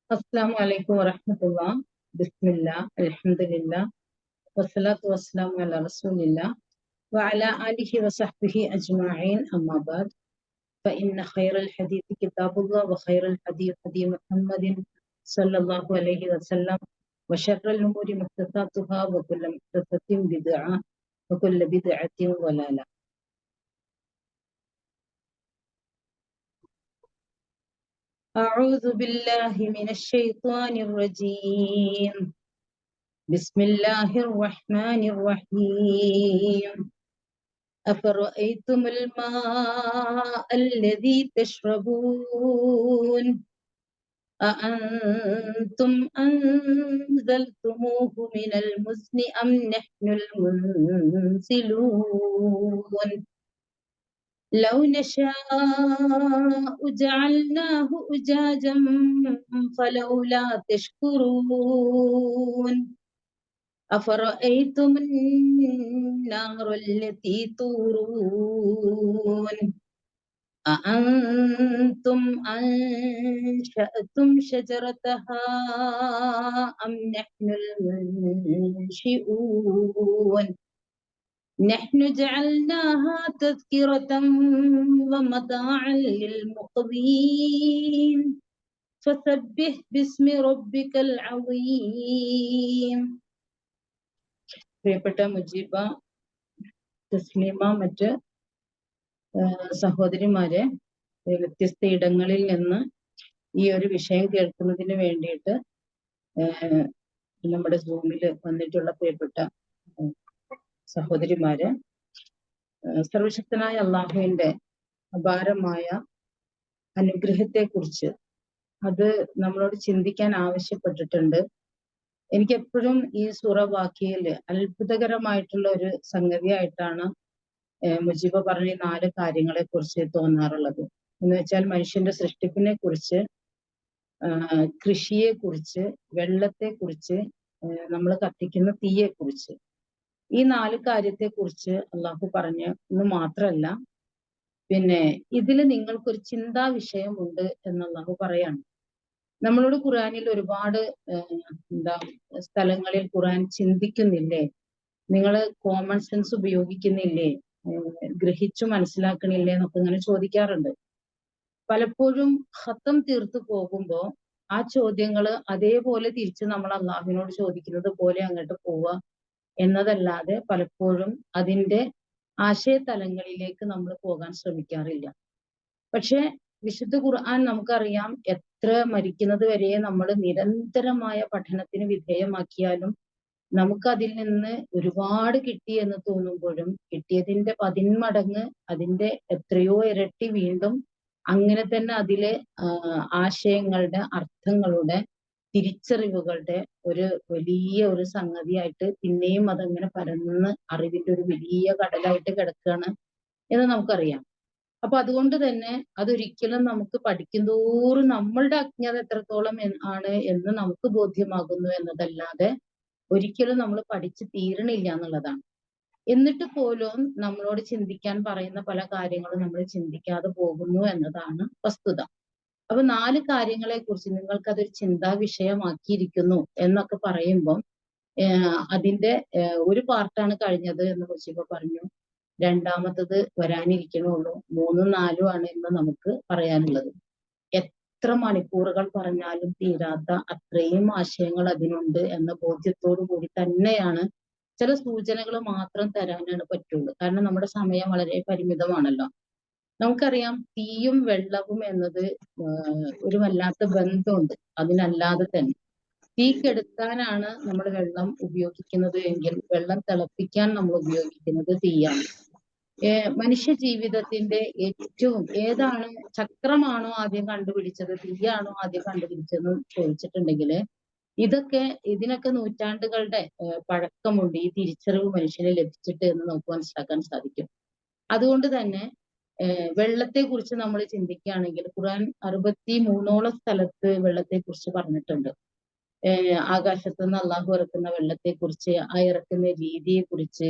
السلام عليكم ورحمة الله. بسم الله الحمد لله والصلاة والسلام على رسول الله وعلى آله وصحبه أجمعين. أما بعد، فإن خير الحديث كتاب الله وخير الحديث هدي محمد صلى الله عليه وسلم وشر الأمور محدثاتها وكل محدثة بدعة وكل بدعة ضلالة. أعوذ بالله من الشيطان الرجيم. بسم الله الرحمن الرحيم. أفرأيتم الماء الذي تشربون أأنتم أنزلتموه من المزن أم نحن المنزلون لو نشاء جعلناه أجاجا فلولا تشكرون أفرأيتم النار التي تورون أأنتم أنشأتم شجرتها أم نحن المنشئون نحن جعلناها تذكرة ومتاعا للمقوين فسبح باسم ربك العظيم. പ്രിയപ്പെട്ട മുജീബ, തസ്ലീമ, മറ്റ് സഹോദരിമാരെ, വ്യത്യസ്ത ഇടങ്ങളിൽ നിന്ന് ഈ ഒരു വിഷയം കേൾക്കുന്നതിന് വേണ്ടിയിട്ട് നമ്മുടെ സൂമിൽ വന്നിട്ടുള്ള പ്രിയപ്പെട്ട സഹോദരിമാരെ, സർവശക്തനായ അള്ളാഹുവിന്റെ അപാരമായ അനുഗ്രഹത്തെ കുറിച്ച് അത് നമ്മളോട് ചിന്തിക്കാൻ ആവശ്യപ്പെട്ടിട്ടുണ്ട്. എനിക്കെപ്പോഴും ഈ സൂറ വാക്കിയയില് അത്ഭുതകരമായിട്ടുള്ള ഒരു സംഗതിയായിട്ടാണ് മുജീബ പറഞ്ഞ 4 കാര്യങ്ങളെ കുറിച്ച് തോന്നാറുള്ളത്. എന്ന് വെച്ചാൽ മനുഷ്യന്റെ സൃഷ്ടിപ്പിനെ കുറിച്ച്, കൃഷിയെ കുറിച്ച്, വെള്ളത്തെ കുറിച്ച്, നമ്മൾ കത്തിക്കുന്ന തീയെ കുറിച്ച്, ഈ 4 കാര്യത്തെ കുറിച്ച് അള്ളാഹു എന്ന് മാത്രമല്ല, പിന്നെ ഇതിൽ നിങ്ങൾക്കൊരു ചിന്താ വിഷയമുണ്ട് എന്ന് അള്ളാഹു പറയാണ്. നമ്മളോട് ഖുർആനിൽ ഒരുപാട് സ്ഥലങ്ങളിൽ ഖുർആൻ ചിന്തിക്കുന്നില്ലേ, നിങ്ങൾ കോമൺ സെൻസ് ഉപയോഗിക്കുന്നില്ലേ, ഗ്രഹിച്ചു മനസ്സിലാക്കണില്ലേ എന്നൊക്കെ ഇങ്ങനെ ചോദിക്കാറുണ്ട്. പലപ്പോഴും ഖത്തം തീർത്തു പോകുമ്പോൾ ആ ചോദ്യങ്ങൾ അതേപോലെ തിരിച്ച് നമ്മൾ അള്ളാഹുവിനോട് ചോദിക്കുന്നത് പോലെ അങ്ങോട്ട് പോവുക എന്നതല്ലാതെ പലപ്പോഴും അതിന്റെ ആശയതലങ്ങളിലേക്ക് നമ്മൾ പോകാൻ ശ്രമിക്കാറില്ല. പക്ഷെ വിശുദ്ധ ഖുർആൻ നമുക്കറിയാം, എത്ര മരിക്കുന്നത് വരെ നമ്മൾ നിരന്തരമായ പഠനത്തിന് വിധേയമാക്കിയാലും നമുക്കതിൽ നിന്ന് ഒരുപാട് കിട്ടി എന്ന് തോന്നുമ്പോഴും കിട്ടിയതിന്റെ 10 മടങ്ങ് അതിന്റെ എത്രയോ ഇരട്ടി വീണ്ടും അങ്ങനെ തന്നെ അതിലെ ആശയങ്ങളുടെ, അർത്ഥങ്ങളുടെ, തിരിച്ചറിവുകളുടെ ഒരു വലിയ ഒരു സംഗതിയായിട്ട് പിന്നെയും അതങ്ങനെ പരന്ന് അറിവിന്റെ ഒരു വലിയ കടലായിട്ട് കിടക്കുകയാണ് എന്ന് നമുക്കറിയാം. അപ്പൊ അതുകൊണ്ട് തന്നെ അതൊരിക്കലും നമുക്ക് പഠിക്കുന്തോറും നമ്മളുടെ അജ്ഞത എത്രത്തോളം ആണ് എന്ന് നമുക്ക് ബോധ്യമാകുന്നു എന്നതല്ലാതെ ഒരിക്കലും നമ്മൾ പഠിച്ചു തീരണില്ല എന്നുള്ളതാണ്. എന്നിട്ട് പോലും നമ്മളോട് ചിന്തിക്കാൻ പറയുന്ന പല കാര്യങ്ങളും നമ്മൾ ചിന്തിക്കാതെ പോകുന്നു എന്നതാണ് വസ്തുത. അപ്പൊ 4 കാര്യങ്ങളെ കുറിച്ച് നിങ്ങൾക്കതൊരു ചിന്താ വിഷയമാക്കിയിരിക്കുന്നു എന്നൊക്കെ പറയുമ്പം അതിന്റെ ഒരു പാർട്ടാണ് കഴിഞ്ഞത് എന്ന് മുജീബ പറഞ്ഞു. രണ്ടാമത്തത് വരാനിരിക്കണുള്ളൂ. 3ഉം 4ഉം ആണ് ഇന്ന് നമുക്ക് പറയാനുള്ളത്. എത്ര മണിക്കൂറുകൾ പറഞ്ഞാലും തീരാത്ത അത്രയും ആശയങ്ങൾ അതിനുണ്ട് എന്ന ബോധ്യത്തോടു കൂടി തന്നെയാണ് ചില സൂചനകൾ മാത്രം തരാനാണ് പറ്റുള്ളൂ. കാരണം നമ്മുടെ സമയം വളരെ പരിമിതമാണല്ലോ. നമുക്കറിയാം, തീയും വെള്ളവും എന്നത് ഒരു വല്ലാത്ത ബന്ധമുണ്ട്. അതിനല്ലാതെ തന്നെ തീ കെടുത്താനാണ് നമ്മൾ വെള്ളം ഉപയോഗിക്കുന്നത് എങ്കിൽ വെള്ളം തിളപ്പിക്കാൻ നമ്മൾ ഉപയോഗിക്കുന്നത് തീയാണ്. മനുഷ്യ ജീവിതത്തിന്റെ ഏറ്റവും ഏതാണ്, ചക്രമാണോ ആദ്യം കണ്ടുപിടിച്ചത്, തീയാണോ ആദ്യം കണ്ടുപിടിച്ചതെന്ന് ചോദിച്ചിട്ടുണ്ടെങ്കിൽ ഇതിനൊക്കെ നൂറ്റാണ്ടുകളുടെ പഴക്കമുണ്ട്. ഈ തിരിച്ചറിവ് മനുഷ്യനെ ലഭിച്ചിട്ട് എന്ന് നമുക്ക് മനസ്സിലാക്കാൻ സാധിക്കും. അതുകൊണ്ട് തന്നെ വെള്ളത്തെ കുറിച്ച് നമ്മൾ ചിന്തിക്കുകയാണെങ്കിൽ ഖുർആൻ 63ഓളം സ്ഥലത്ത് വെള്ളത്തെ കുറിച്ച് പറഞ്ഞിട്ടുണ്ട്. ആകാശത്തു നിന്ന് അള്ളാഹു ഇറക്കുന്ന വെള്ളത്തെ കുറിച്ച്, ആ ഇറക്കുന്ന രീതിയെ കുറിച്ച്,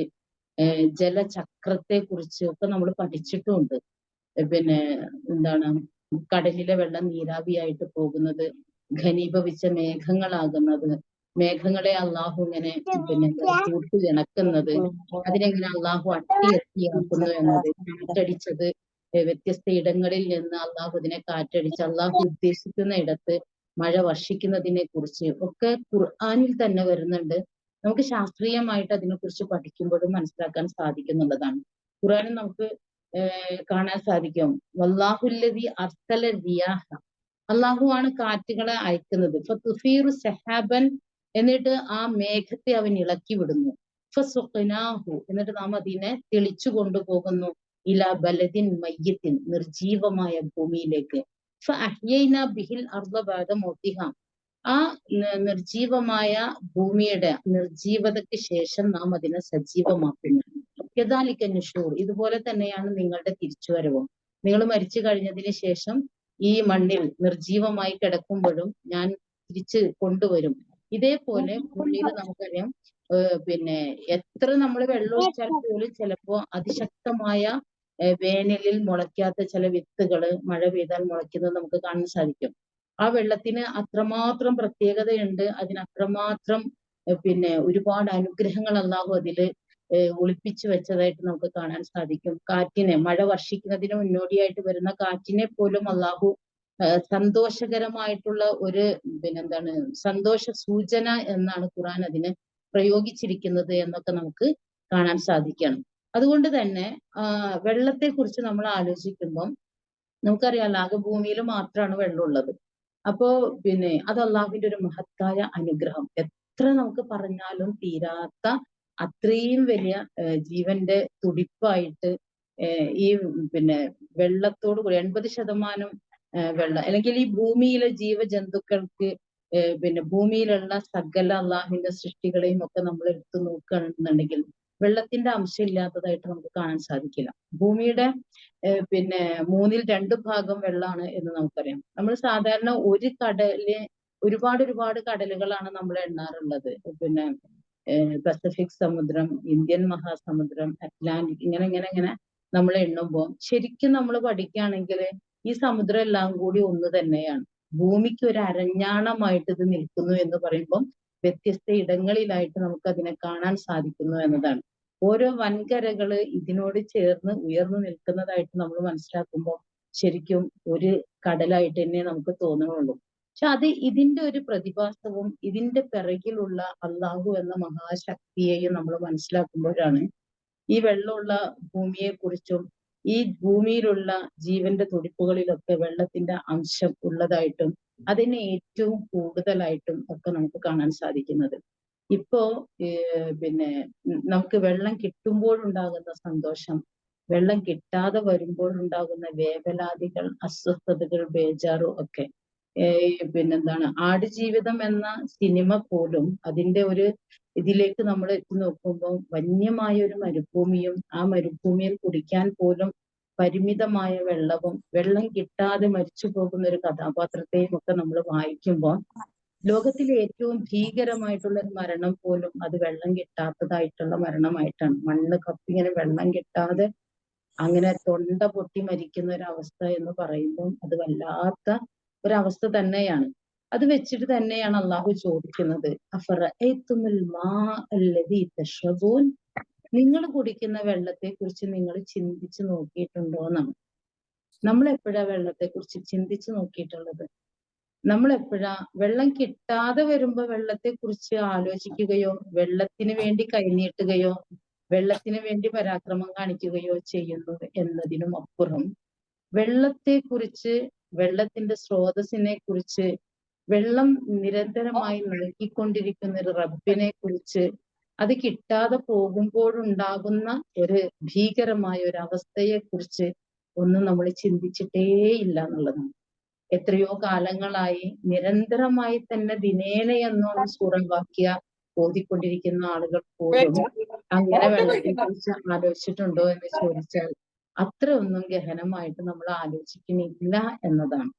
ജലചക്രത്തെ കുറിച്ച് ഒക്കെ നമ്മൾ പഠിച്ചിട്ടുമുണ്ട്. പിന്നെ കടലിലെ വെള്ളം നീരാവിയായിട്ട് പോകുന്നത്, ഘനീഭവിച്ച മേഘങ്ങളാകുന്നത്, മേഘങ്ങളെ അള്ളാഹു ഇങ്ങനെ കൂട്ടി ഇണക്കുന്നത്, അതിനെങ്ങനെ അള്ളാഹു അട്ടിയാക്കുന്നു എന്നത്, കാറ്റടിച്ചത് വ്യത്യസ്ത ഇടങ്ങളിൽ നിന്ന് അള്ളാഹു ഇതിനെ കാറ്റടിച്ച് അള്ളാഹു ഉദ്ദേശിക്കുന്ന ഇടത്ത് മഴ വർഷിക്കുന്നതിനെ കുറിച്ച് ഒക്കെ ഖുർആനിൽ തന്നെ വരുന്നുണ്ട്. നമുക്ക് ശാസ്ത്രീയമായിട്ട് അതിനെക്കുറിച്ച് പഠിക്കുമ്പോഴും മനസ്സിലാക്കാൻ സാധിക്കുന്നുള്ളതാണ്. ഖുർആനിൽ നമുക്ക് കാണാൻ സാധിക്കും, വല്ലാഹുല്ലദി അർസല റിയാഹ, അള്ളാഹു ആണ് കാറ്റുകളെ അയക്കുന്നത്. ഫതുഫീറു സഹാബൻ, എന്നിട്ട് ആ മേഘത്തെ അവൻ ഇളക്കി വിടുന്നു. ഫസുഖ്നാഹു, എന്നിട്ട് നാം അതിനെ തെളിച്ചു കൊണ്ടുപോകുന്നു. ഇലാ ബലദിൻ മയ്യിത്തിൻ, നിർജീവമായ ഭൂമിയിലേക്ക്. ഫഅഹ്യൈനാ ബിഹിൽ അർദ ബഅദ മൗതിഹ, ആ നിർജീവമായ ഭൂമിയുടെ നിർജീവതയ്ക്ക് ശേഷം നാം അതിനെ സജീവമാക്കുന്നു. കദാലിക നുശൂർ, ഇതുപോലെ തന്നെയാണ് നിങ്ങളുടെ തിരിച്ചുവരവും. നിങ്ങൾ മരിച്ചു കഴിഞ്ഞതിന് ശേഷം ഈ മണ്ണിൽ നിർജീവമായി കിടക്കുമ്പോഴും ഞാൻ തിരിച്ച് കൊണ്ടുവരും. ഇതേപോലെ ഭൂമിയിൽ നമുക്കറിയാം, പിന്നെ എത്ര നമ്മൾ വെള്ളം ഒഴിച്ചാൽ പോലും ചിലപ്പോ അതിശക്തമായ വേനലിൽ മുളയ്ക്കാത്ത ചില വിത്തുകള് മഴ പെയ്താൽ മുളയ്ക്കുന്നത് നമുക്ക് കാണാൻ സാധിക്കും. ആ വെള്ളത്തിന് അത്രമാത്രം പ്രത്യേകതയുണ്ട്, അതിനത്രമാത്രം പിന്നെ ഒരുപാട് അനുഗ്രഹങ്ങൾ അള്ളാഹു അതില് ഒളിപ്പിച്ചു വെച്ചതായിട്ട് നമുക്ക് കാണാൻ സാധിക്കും. കാറ്റിനെ, മഴ വർഷിക്കുന്നതിന് മുന്നോടിയായിട്ട് വരുന്ന കാറ്റിനെ പോലും അള്ളാഹു സന്തോഷകരമായിട്ടുള്ള ഒരു പിന്നെന്താണ് സന്തോഷ സൂചന എന്നാണ് ഖുർആൻ അതിന് പ്രയോഗിച്ചിരിക്കുന്നത് എന്നൊക്കെ നമുക്ക് കാണാൻ സാധിക്കണം. അതുകൊണ്ട് തന്നെ വെള്ളത്തെ കുറിച്ച് നമ്മൾ ആലോചിക്കുമ്പം നമുക്കറിയാലോ, ആകെ ഭൂമിയിൽ മാത്രമാണ് വെള്ളമുള്ളത്. അപ്പോ പിന്നെ അത് അള്ളാഹുവിന്റെ ഒരു മഹത്തായ അനുഗ്രഹം. എത്ര നമുക്ക് പറഞ്ഞാലും തീരാത്ത അത്രയും വലിയ ജീവന്റെ തുടിപ്പായിട്ട് ഈ പിന്നെ വെള്ളത്തോട് കൂടി 80% വെള്ളം, അല്ലെങ്കിൽ ഈ ഭൂമിയിലെ ജീവജന്തുക്കൾക്ക് പിന്നെ ഭൂമിയിലുള്ള സകല അള്ളാഹുവിന്റെ സൃഷ്ടികളെയും ഒക്കെ നമ്മൾ എടുത്തു നോക്കുകയാണെന്നുണ്ടെങ്കിൽ വെള്ളത്തിന്റെ അംശം ഇല്ലാത്തതായിട്ട് നമുക്ക് കാണാൻ സാധിക്കില്ല. ഭൂമിയുടെ പിന്നെ 2/3 വെള്ളമാണ് എന്ന് നമുക്കറിയാം. നമ്മൾ സാധാരണ ഒരു കടല്, ഒരുപാട് കടലുകളാണ് നമ്മൾ എണ്ണാറുള്ളത്. പിന്നെ പസഫിക് സമുദ്രം, ഇന്ത്യൻ മഹാസമുദ്രം, അറ്റ്ലാന്റിക്, ഇങ്ങനെ നമ്മൾ എണ്ണുമ്പോൾ ശരിക്കും നമ്മൾ പഠിക്കുകയാണെങ്കിൽ ഈ സമുദ്രം എല്ലാം കൂടി ഒന്ന് തന്നെയാണ്. ഭൂമിക്ക് ഒരു അരഞ്ഞാണമായിട്ട് ഇത് നിൽക്കുന്നു എന്ന് പറയുമ്പോൾ വ്യത്യസ്ത ഇടങ്ങളിലായിട്ട് നമുക്ക് അതിനെ കാണാൻ സാധിക്കുന്നു എന്നതാണ്. ഓരോ വൻകരകള് ഇതിനോട് ചേർന്ന് ഉയർന്നു നിൽക്കുന്നതായിട്ട് നമ്മൾ മനസ്സിലാക്കുമ്പോൾ ശരിക്കും ഒരു കടലായിട്ട് തന്നെ നമുക്ക് തോന്നുന്നുള്ളൂ. പക്ഷെ അത് ഇതിന്റെ ഒരു പ്രതിഭാസവും ഇതിന്റെ പിറകിലുള്ള അള്ളാഹു എന്ന മഹാശക്തിയെയും നമ്മൾ മനസ്സിലാക്കുമ്പോഴാണ് ഈ വെള്ളമുള്ള ഭൂമിയെ കുറിച്ചും ഈ ഭൂമിയിലുള്ള ജീവന്റെ തുടിപ്പുകളിലൊക്കെ വെള്ളത്തിന്റെ അംശം ഉള്ളതായിട്ടും അതിനെ ഏറ്റവും കൂടുതലായിട്ടും ഒക്കെ നമുക്ക് കാണാൻ സാധിക്കുന്നത്. ഇപ്പോ പിന്നെ നമുക്ക് വെള്ളം കിട്ടുമ്പോഴുണ്ടാകുന്ന സന്തോഷം, വെള്ളം കിട്ടാതെ വരുമ്പോഴുണ്ടാകുന്ന വേവലാതികൾ, അസ്വസ്ഥതകൾ, ബേജാറും ഒക്കെ പിന്നെന്താണ്, ആടുജീവിതം എന്ന സിനിമ പോലും അതിന്റെ ഒരു ഇതിലേക്ക് നമ്മൾ എത്തി നോക്കുമ്പോൾ വന്യമായ ഒരു മരുഭൂമിയും ആ മരുഭൂമിയിൽ കുടിക്കാൻ പോലും പരിമിതമായ വെള്ളവും വെള്ളം കിട്ടാതെ മരിച്ചു പോകുന്ന ഒരു കഥാപാത്രത്തെയും ഒക്കെ നമ്മൾ വായിക്കുമ്പോൾ ലോകത്തിലെ ഏറ്റവും ഭീകരമായിട്ടുള്ള ഒരു മരണം പോലും അത് വെള്ളം കിട്ടാത്തതായിട്ടുള്ള മരണമായിട്ടാണ്. മണ്ണ് കപ്പിങ്ങനെ വെള്ളം കിട്ടാതെ അങ്ങനെ തൊണ്ട പൊട്ടി മരിക്കുന്ന ഒരവസ്ഥ എന്ന് പറയുമ്പോൾ അത് വല്ലാത്ത ഒരവസ്ഥ തന്നെയാണ്. അത് വെച്ചിട്ട് തന്നെയാണ് അള്ളാഹു ചോദിക്കുന്നത്, നിങ്ങൾ കുടിക്കുന്ന വെള്ളത്തെ കുറിച്ച് നിങ്ങൾ ചിന്തിച്ചു നോക്കിയിട്ടുണ്ടോ എന്നാണ്. നമ്മൾ എപ്പോഴാ വെള്ളത്തെ കുറിച്ച് ചിന്തിച്ചു നോക്കിയിട്ടുള്ളത്? നമ്മൾ എപ്പോഴാ വെള്ളം കിട്ടാതെ വരുമ്പോ വെള്ളത്തെ കുറിച്ച് ആലോചിക്കുകയോ വെള്ളത്തിന് വേണ്ടി കൈനീട്ടുകയോ വെള്ളത്തിന് വേണ്ടി പരാക്രമം കാണിക്കുകയോ ചെയ്യുന്നത് എന്നതിനും അപ്പുറം വെള്ളത്തെ കുറിച്ച്, വെള്ളത്തിന്റെ സ്രോതസ്സിനെ കുറിച്ച്, വെള്ളം നിരന്തരമായി നൽകിക്കൊണ്ടിരിക്കുന്ന ഒരു റബ്ബിനെ കുറിച്ച്, അത് കിട്ടാതെ പോകുമ്പോഴുണ്ടാകുന്ന ഒരു ഭീകരമായ ഒരു അവസ്ഥയെ കുറിച്ച് ഒന്നും നമ്മൾ ചിന്തിച്ചിട്ടേയില്ല എന്നുള്ളതാണ്. എത്രയോ കാലങ്ങളായി നിരന്തരമായി തന്നെ ദിനേന എന്നോണം സൂറവാക്യ ഓതിക്കൊണ്ടിരിക്കുന്ന ആളുകൾ പോലും അങ്ങനെ വെള്ളത്തെ കുറിച്ച് ആലോചിച്ചിട്ടുണ്ടോ എന്ന് ചോദിച്ചാൽ അത്ര ഒന്നും ഗഹനമായിട്ട് നമ്മൾ ആലോചിക്കുന്നില്ല എന്നതാണ്.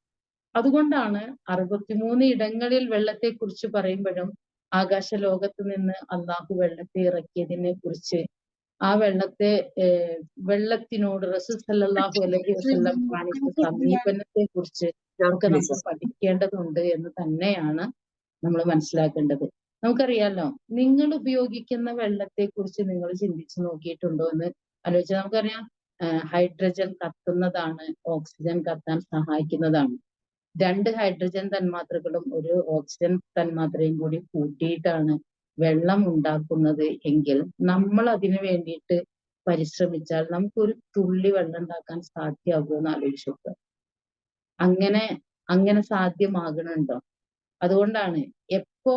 അതുകൊണ്ടാണ് 63 ഇടങ്ങളിൽ വെള്ളത്തെ കുറിച്ച് പറയുമ്പോഴും ആകാശ ലോകത്ത് നിന്ന് അള്ളാഹു വെള്ളത്തെ ഇറക്കിയതിനെ കുറിച്ച്, ആ വെള്ളത്തെ വെള്ളത്തിനോട് റസൂൽ സല്ലല്ലാഹു അലൈഹി വസല്ലം കാണിച്ച സമീപനത്തെ കുറിച്ച് ഒക്കെ നമ്മൾ പഠിക്കേണ്ടതുണ്ട് എന്ന് തന്നെയാണ് നമ്മൾ മനസ്സിലാക്കേണ്ടത്. നമുക്കറിയാലോ, നിങ്ങൾ ഉപയോഗിക്കുന്ന വെള്ളത്തെ കുറിച്ച് നിങ്ങൾ ചിന്തിച്ചു നോക്കിയിട്ടുണ്ടോ എന്ന് ആലോചിച്ചാൽ നമുക്കറിയാം. ഹൈഡ്രജൻ കത്തുന്നതാണ്, ഓക്സിജൻ കത്താൻ സഹായിക്കുന്നതാണ്. 2 ഹൈഡ്രജൻ തന്മാത്രകളും ഒരു ഓക്സിജൻ തന്മാത്രയും കൂടി കൂട്ടിയിട്ടാണ് വെള്ളം ഉണ്ടാക്കുന്നത് എങ്കിൽ നമ്മൾ അതിനു വേണ്ടിയിട്ട് പരിശ്രമിച്ചാൽ നമുക്കൊരു തുള്ളി വെള്ളം ഉണ്ടാക്കാൻ സാധ്യമാകുമോ എന്ന് ആലോചിച്ച് നോക്കുക. അങ്ങനെ അങ്ങനെ സാധ്യമാകണുണ്ടോ? അതുകൊണ്ടാണ് എപ്പോ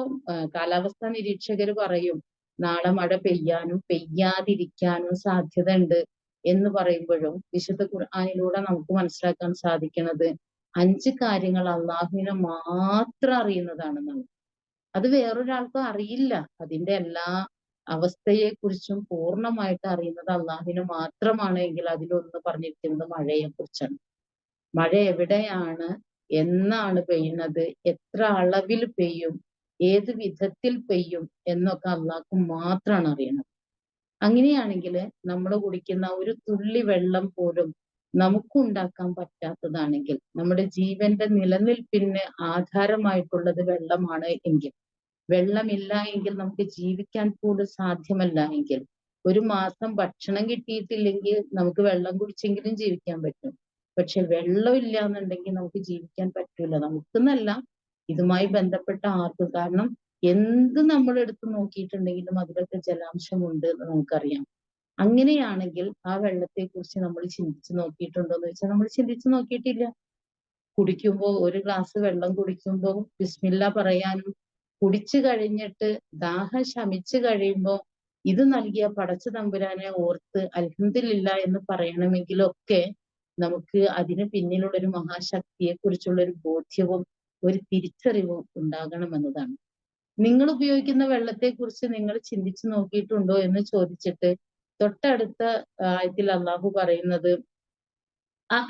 കാലാവസ്ഥാ നിരീക്ഷകർ പറയും നാളെ മഴ പെയ്യാനും പെയ്യാതിരിക്കാനും സാധ്യത ഉണ്ട് എന്ന് പറയുമ്പോഴും വിശുദ്ധ ഖുർആനിലൂടെ നമുക്ക് മനസ്സിലാക്കാൻ സാധിക്കുന്നത് 5 കാര്യങ്ങൾ അള്ളാഹുവിനെ മാത്രം അറിയുന്നതാണെന്നാണ്. അത് വേറൊരാൾക്കും അറിയില്ല. അതിന്റെ എല്ലാ അവസ്ഥയെക്കുറിച്ചും പൂർണ്ണമായിട്ട് അറിയുന്നത് അള്ളാഹുവിന് മാത്രമാണ്. എങ്കിൽ അതിലൊന്ന് പറഞ്ഞിരിക്കുന്നത് മഴയെ കുറിച്ചാണ്. മഴ എവിടെയാണ്, എന്നാണ് പെയ്യുന്നത്, എത്ര അളവിൽ പെയ്യും, ഏത് വിധത്തിൽ പെയ്യും എന്നൊക്കെ അള്ളാഹ്ക്ക് മാത്രമാണ് അറിയുന്നത്. അങ്ങനെയാണെങ്കിൽ നമ്മൾ കുടിക്കുന്ന ഒരു തുള്ളി വെള്ളം പോലും നമുക്കുണ്ടാക്കാൻ പറ്റാത്തതാണെങ്കിൽ, നമ്മുടെ ജീവന്റെ നിലനിൽപ്പിന് ആധാരമായിട്ടുള്ളത് വെള്ളമാണ് എങ്കിൽ, വെള്ളമില്ല എങ്കിൽ നമുക്ക് ജീവിക്കാൻ പോലും സാധ്യമല്ല എങ്കിൽ, ഒരു മാസം ഭക്ഷണം കിട്ടിയിട്ടില്ലെങ്കിൽ നമുക്ക് വെള്ളം കുടിച്ചെങ്കിലും ജീവിക്കാൻ പറ്റും. പക്ഷെ വെള്ളം ഇല്ല എന്നുണ്ടെങ്കിൽ നമുക്ക് ജീവിക്കാൻ പറ്റൂല. നമുക്കെന്നല്ല, ഇതുമായി ബന്ധപ്പെട്ട ആർക്കും. കാരണം എന്ത് നമ്മൾ എടുത്ത് നോക്കിയിട്ടുണ്ടെങ്കിലും അതിലൊക്കെ ജലാംശമുണ്ട് എന്ന് നമുക്കറിയാം. അങ്ങനെയാണെങ്കിൽ ആ വെള്ളത്തെ കുറിച്ച് നമ്മൾ ചിന്തിച്ചു നോക്കിയിട്ടുണ്ടോ എന്ന് വെച്ചാൽ നമ്മൾ ചിന്തിച്ചു നോക്കിയിട്ടില്ല. കുടിക്കുമ്പോൾ, ഒരു ഗ്ലാസ് വെള്ളം കുടിക്കുമ്പോൾ ബിസ്മില്ല പറയാനും, കുടിച്ചു കഴിഞ്ഞിട്ട് ദാഹം ശമിച്ചു കഴിയുമ്പോൾ ഇത് നൽകിയ പടച്ച തമ്പുരാനെ ഓർത്ത് അൽഹംദുലില്ലാ എന്ന് പറയണമെങ്കിലൊക്കെ നമുക്ക് അതിന് പിന്നിലുള്ള ഒരു മഹാശക്തിയെ കുറിച്ചുള്ള ഒരു ബോധ്യവും ഒരു തിരിച്ചറിവും ഉണ്ടാകണമെന്നതാണ്. നിങ്ങൾ ഉപയോഗിക്കുന്ന വെള്ളത്തെ കുറിച്ച് നിങ്ങൾ ചിന്തിച്ചു നോക്കിയിട്ടുണ്ടോ എന്ന് ചോദിച്ചിട്ട് തൊട്ടടുത്ത ആയത്തിൽ അള്ളാഹു പറയുന്നത്,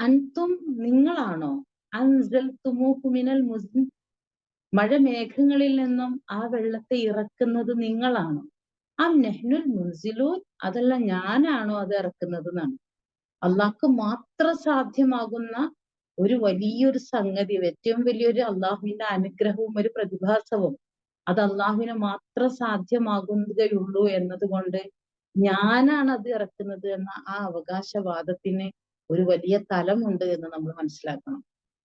അൻതും നിങ്ങളാണോ അൻസൽതുമൂഹു മിനൽ മുസ്ൻ, മഴ മേഘങ്ങളിൽ നിന്നും ആ വെള്ളത്തെ ഇറക്കുന്നത് നിങ്ങളാണോ? അം നഹ്നുൽ മുൻസിലൂൻ, അതല്ല ഞാനാണോ അത് ഇറക്കുന്നത് എന്നാണ്. അള്ളാഹ്ക്ക് മാത്രം സാധ്യമാകുന്ന ഒരു വലിയൊരു സംഗതി, ഏറ്റവും വലിയൊരു അള്ളാഹുവിന്റെ അനുഗ്രഹവും ഒരു പ്രതിഭാസവും അത് അള്ളാഹുവിന് മാത്രം സാധ്യമാകുകയുള്ളൂ എന്നതുകൊണ്ട് ഞാനാണ് അത് ഇറക്കുന്നത് എന്ന ആ അവകാശവാദത്തിന് ഒരു വലിയ തലമുണ്ട് എന്ന് നമ്മൾ മനസ്സിലാക്കണം.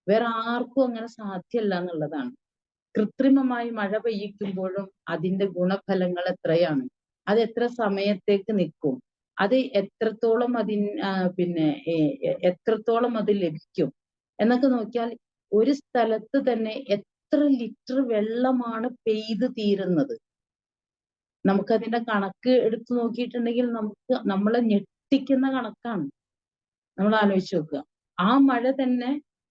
വേറെ ആർക്കും അങ്ങനെ സാധ്യമല്ല എന്നുള്ളതാണ്. കൃത്രിമമായി മഴ പെയ്യിക്കുമ്പോഴും അതിന്റെ ഗുണഫലങ്ങൾ എത്രയാണ്, അത് എത്ര സമയത്തേക്ക് നിൽക്കും, അത് എത്രത്തോളം എത്രത്തോളം അത് ലഭിക്കും എന്നൊക്കെ നോക്കിയാൽ ഒരു സ്ഥലത്ത് തന്നെ എത്ര ലിറ്റർ വെള്ളമാണ് പെയ്ത് തീരുന്നത്. നമുക്കതിന്റെ കണക്ക് എടുത്തു നോക്കിയിട്ടുണ്ടെങ്കിൽ നമ്മളെ ഞെട്ടിക്കുന്ന കണക്കാണ്. നമ്മൾ ആലോചിച്ച് നോക്കുക. ആ മഴ തന്നെ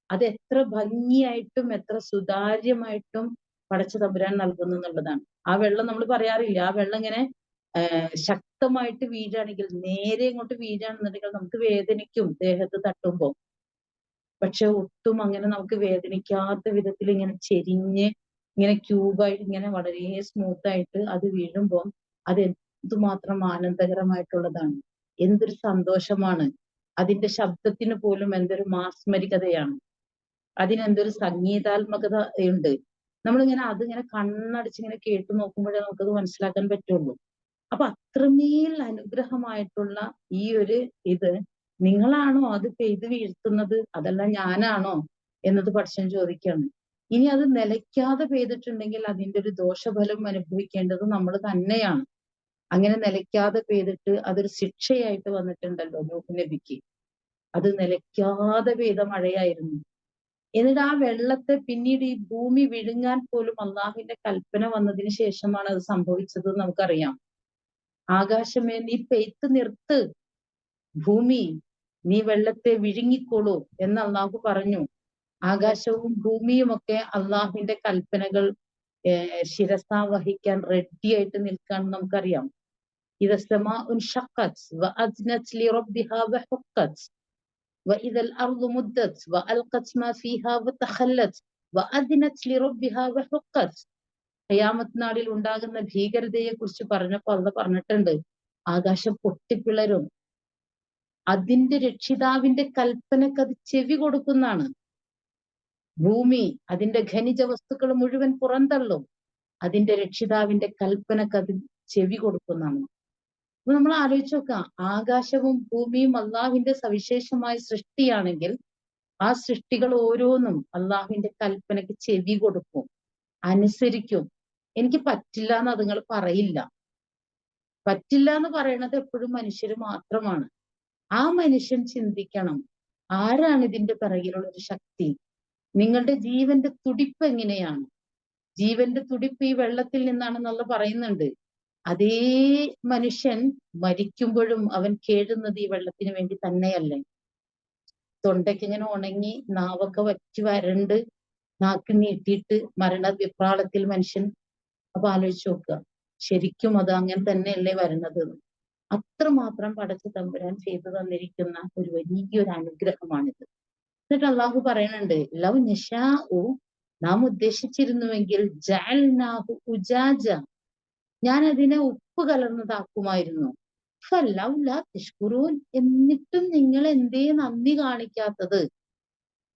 അത് എത്ര ഭംഗിയായിട്ടും എത്ര സുതാര്യമായിട്ടും പടച്ച തമ്പുരാൻ നൽകുന്നു എന്നുള്ളതാണ്. ആ വെള്ളം നമ്മൾ പറയാറില്ല, ആ വെള്ളം ഇങ്ങനെ ശക്തമായിട്ട് വീഴാണെങ്കിൽ, നേരെ ഇങ്ങോട്ട് വീഴാണെന്നുണ്ടെങ്കിൽ നമുക്ക് വേദനിക്കും ദേഹത്ത് തട്ടുമ്പോൾ. പക്ഷെ ഒട്ടും അങ്ങനെ നമുക്ക് വേദനിക്കാത്ത വിധത്തിൽ ഇങ്ങനെ ചെരിഞ്ഞ് ഇങ്ങനെ ക്യൂബായിട്ട് ഇങ്ങനെ വളരെ സ്മൂത്ത് ആയിട്ട് അത് വീഴുമ്പോൾ അത് എന്തുമാത്രം ആനന്ദകരമായിട്ടുള്ളതാണ്, എന്തൊരു സന്തോഷമാണ്. അതിന്റെ ശബ്ദത്തിന് പോലും എന്തൊരു മാസ്മരികതയാണ്, അതിനെന്തൊരു സംഗീതാത്മകത ഉണ്ട്. നമ്മളിങ്ങനെ അതിങ്ങനെ കണ്ണടച്ചിങ്ങനെ കേട്ടു നോക്കുമ്പോഴേ നമുക്കത് മനസ്സിലാക്കാൻ പറ്റുള്ളൂ. അപ്പൊ അത്രമേൽ അനുഗ്രഹമായിട്ടുള്ള ഈ ഒരു ഇത് നിങ്ങളാണോ അത് പെയ്ത് വീഴ്ത്തുന്നത്, അതല്ല ഞാനാണോ എന്നത് പടച്ചവൻ ചോദിക്കുകയാണ്. ഇനി അത് നിലയ്ക്കാതെ പെയ്തിട്ടുണ്ടെങ്കിൽ അതിന്റെ ഒരു ദോഷഫലം അനുഭവിക്കേണ്ടത് നമ്മൾ തന്നെയാണ്. അങ്ങനെ നിലയ്ക്കാതെ പെയ്തിട്ട് അതൊരു ശിക്ഷയായിട്ട് വന്നിട്ടുണ്ടല്ലോ നൂഹ് നബിക്ക്. അത് നിലയ്ക്കാതെ പെയ്ത മഴയായിരുന്നു. എന്നിട്ട് ആ വെള്ളത്തെ പിന്നീട് ഈ ഭൂമി വിഴുങ്ങാൻ പോലും അള്ളാഹുവിന്റെ കൽപ്പന വന്നതിന് ശേഷമാണ് അത് സംഭവിച്ചത് നമുക്കറിയാം. ആകാശമേ നീ പെയ്ത്ത് നിർത്ത്, ഭൂമി നീ വെള്ളത്തെ വിഴുങ്ങിക്കോളൂ എന്ന് അള്ളാഹു പറഞ്ഞു. ആകാശവും ഭൂമിയും ഒക്കെ അള്ളാഹുവിന്റെ കൽപ്പനകൾ ശിരസാ വഹിക്കാൻ റെഡിയായിട്ട് നിൽക്കാൻ നമുക്കറിയാം. إذا السماء انشقت وأذنت لربها وحقت وإذا الأرض مدت وألقت ما فيها وتخلت وأذنت لربها وحقت. ഖിയാമത്ത് നാളിൽ ഉണ്ടാകുന്ന ഭീകരതയെ കുറിച്ച് പറഞ്ഞപ്പോൾ അള്ളാഹ് പറഞ്ഞിട്ടുണ്ട്, ആകാശം പൊട്ടിപ്പിളരും, അതിന്റെ രക്ഷിതാവിന്റെ കൽപ്പനക്ക് അത് ചെവി കൊടുക്കുന്നതാണ്. ഭൂമി അതിന്റെ ഖനിജ വസ്തുക്കൾ മുഴുവൻ പുറന്തള്ളും. അതിന്റെ രക്ഷിതാവിന്റെ കൽപ്പനക്ക് അത് ചെവി കൊടുക്കുന്നതാണ്. അപ്പൊ നമ്മൾ ആലോചിച്ച് നോക്കാം, ആകാശവും ഭൂമിയും അള്ളാഹുവിന്റെ സവിശേഷമായ സൃഷ്ടിയാണെങ്കിൽ ആ സൃഷ്ടികൾ ഓരോന്നും അള്ളാഹുവിന്റെ കൽപ്പനക്ക് ചെവി കൊടുക്കും, അനുസരിക്കും. എനിക്ക് പറ്റില്ല എന്ന് അതുങ്ങൾ പറയില്ല. പറ്റില്ല എന്ന് പറയുന്നത് എപ്പോഴും മനുഷ്യര് മാത്രമാണ്. ആ മനുഷ്യൻ ചിന്തിക്കണം, ആരാണ് ഇതിന്റെ പിറകിലുള്ള ഒരു ശക്തി? നിങ്ങളുടെ ജീവന്റെ തുടിപ്പ് എങ്ങനെയാണ്? ജീവന്റെ തുടിപ്പ് ഈ വെള്ളത്തിൽ നിന്നാണെന്നുള്ള പറയുന്നുണ്ട്. അതേ മനുഷ്യൻ മരിക്കുമ്പോഴും അവൻ കേഴുന്നത് ഈ വെള്ളത്തിന് വേണ്ടി തന്നെയല്ലേ? തൊണ്ടയ്ക്ക് ഇങ്ങനെ ഉണങ്ങി നാവൊക്കെ വറ്റി വരണ്ട് നാക്ക് നീട്ടിയിട്ട് മരണവിപ്രാളത്തിൽ മനുഷ്യൻ. അപ്പൊ ആലോചിച്ച് നോക്കുക, ശരിക്കും അത് അങ്ങനെ തന്നെയല്ലേ വരുന്നത്? അത്രമാത്രം പടച്ച തമ്പുരാൻ ചെയ്തു തന്നിരിക്കുന്ന ഒരു വലിയൊരു അനുഗ്രഹമാണിത്. എന്നിട്ട് അള്ളാഹു പറയുന്നുണ്ട്, ലവ് നിശാഉ, നാം ഉദ്ദേശിച്ചിരുന്നുവെങ്കിൽ ജഅൽനാഹു ഉജാജ, ഞാൻ അതിനെ ഉപ്പ് കലർന്നതാക്കുമായിരുന്നു. ഫലൗലാ തശ്കുറൂൻ, എന്നിട്ടും നിങ്ങൾ എന്തേ നന്ദി കാണിക്കാത്തത്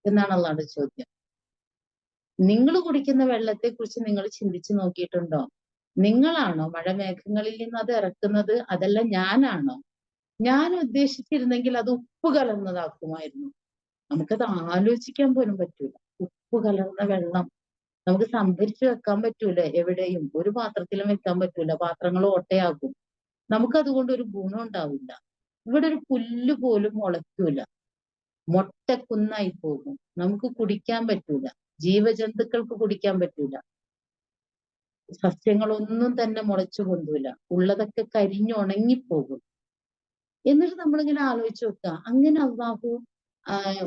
എന്നാണ് അള്ളാഹുടെ ചോദ്യം. നിങ്ങൾ കുടിക്കുന്ന വെള്ളത്തെ കുറിച്ച് നിങ്ങൾ ചിന്തിച്ചു നോക്കിയിട്ടുണ്ടോ? നിങ്ങളാണോ മഴമേഘങ്ങളിൽ നിന്ന് അത് ഇറക്കുന്നത്? അതല്ല ഞാനാണോ? ഞാൻ ഉദ്ദേശിച്ചിരുന്നെങ്കിൽ അത് ഉപ്പ് കലർന്നതാക്കുമായിരുന്നു. നമുക്കത് ആലോചിക്കാൻ പോലും പറ്റൂല. ഉപ്പ് കലർന്ന വെള്ളം നമുക്ക് സംഭരിച്ചു വെക്കാൻ പറ്റൂല, എവിടെയും ഒരു പാത്രത്തിലും വെക്കാൻ പറ്റൂല, പാത്രങ്ങൾ ഓട്ടയാകും. നമുക്കതുകൊണ്ട് ഒരു ഗുണം ഉണ്ടാവില്ല. ഇവിടെ ഒരു പുല്ല് പോലും മുളയ്ക്കൂല, മൊട്ടക്കുന്നായി പോകും. നമുക്ക് കുടിക്കാൻ പറ്റൂല, ജീവജന്തുക്കൾക്ക് കുടിക്കാൻ പറ്റൂല, സസ്യങ്ങളൊന്നും തന്നെ മുളച്ചു പൊന്തൂല, ഉള്ളതൊക്കെ കരിഞ്ഞുണങ്ങിപ്പോകും. എന്നിട്ട് നമ്മളിങ്ങനെ ആലോചിച്ച് നോക്കുക, അങ്ങനെ അള്ളാഹു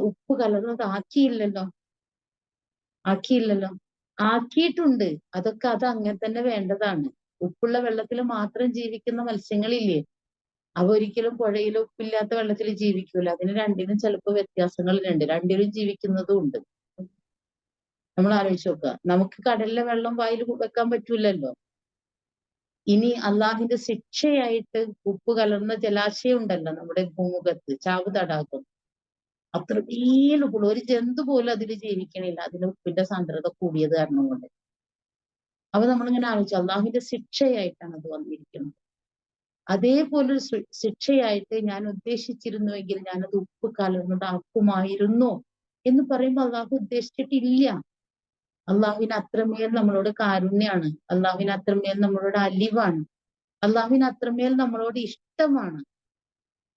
ഉപ്പ് കലർന്നതാക്കിയില്ലല്ലോ, ആക്കിയില്ലല്ലോ. ആക്കിയിട്ടുണ്ട്, അതൊക്കെ അത് അങ്ങനെ തന്നെ വേണ്ടതാണ്. ഉപ്പുള്ള വെള്ളത്തിൽ മാത്രം ജീവിക്കുന്ന മത്സ്യങ്ങളില്ലേ, അവ ഒരിക്കലും പുഴയിലോ ഉപ്പില്ലാത്ത വെള്ളത്തിൽ ജീവിക്കൂല. അതിന് രണ്ടിനും ചിലപ്പോൾ വ്യത്യാസങ്ങളുണ്ട്, രണ്ടിലും ജീവിക്കുന്നതും ഉണ്ട്. നമ്മൾ ആലോചിച്ച് നോക്കുക, നമുക്ക് കടലിലെ വെള്ളം വായിൽ വെക്കാൻ പറ്റൂലല്ലോ. ഇനി അള്ളാഹിന്റെ ശിക്ഷയായിട്ട് ഉപ്പ് കലർന്ന ജലാശയം ഉണ്ടല്ലോ നമ്മുടെ ഭൂമുഖത്ത്, ചാവ് തടാകം, അത്രമേൽ ഉപ്പുള്ള ഒരു ജന്തു പോലും അതിൽ ജീവിക്കണില്ല, അതിന് ഉപ്പിന്റെ സാന്ദ്രത കൂടിയത് കാരണം കൊണ്ട്. അപ്പൊ നമ്മളിങ്ങനെ ആലോചിച്ചു, അള്ളാഹിന്റെ ശിക്ഷയായിട്ടാണ് അത് വന്നിരിക്കുന്നത്. അതേപോലൊരു ശിക്ഷയായിട്ട് ഞാൻ ഉദ്ദേശിച്ചിരുന്നുവെങ്കിൽ ഞാനത് ഉപ്പ് കലർന്നതാക്കുമായിരുന്നു എന്ന് പറയുമ്പോൾ അള്ളാഹു ഉദ്ദേശിച്ചിട്ടില്ല. അള്ളാഹുവിന് അത്രമേൽ നമ്മളോട് കാരുണ്യാണ്, അള്ളാഹുവിന് അത്രമേൽ നമ്മളോട് അലിവാണ്, അള്ളാഹുവിന് അത്രമേൽ നമ്മളോട് ഇഷ്ടമാണ്.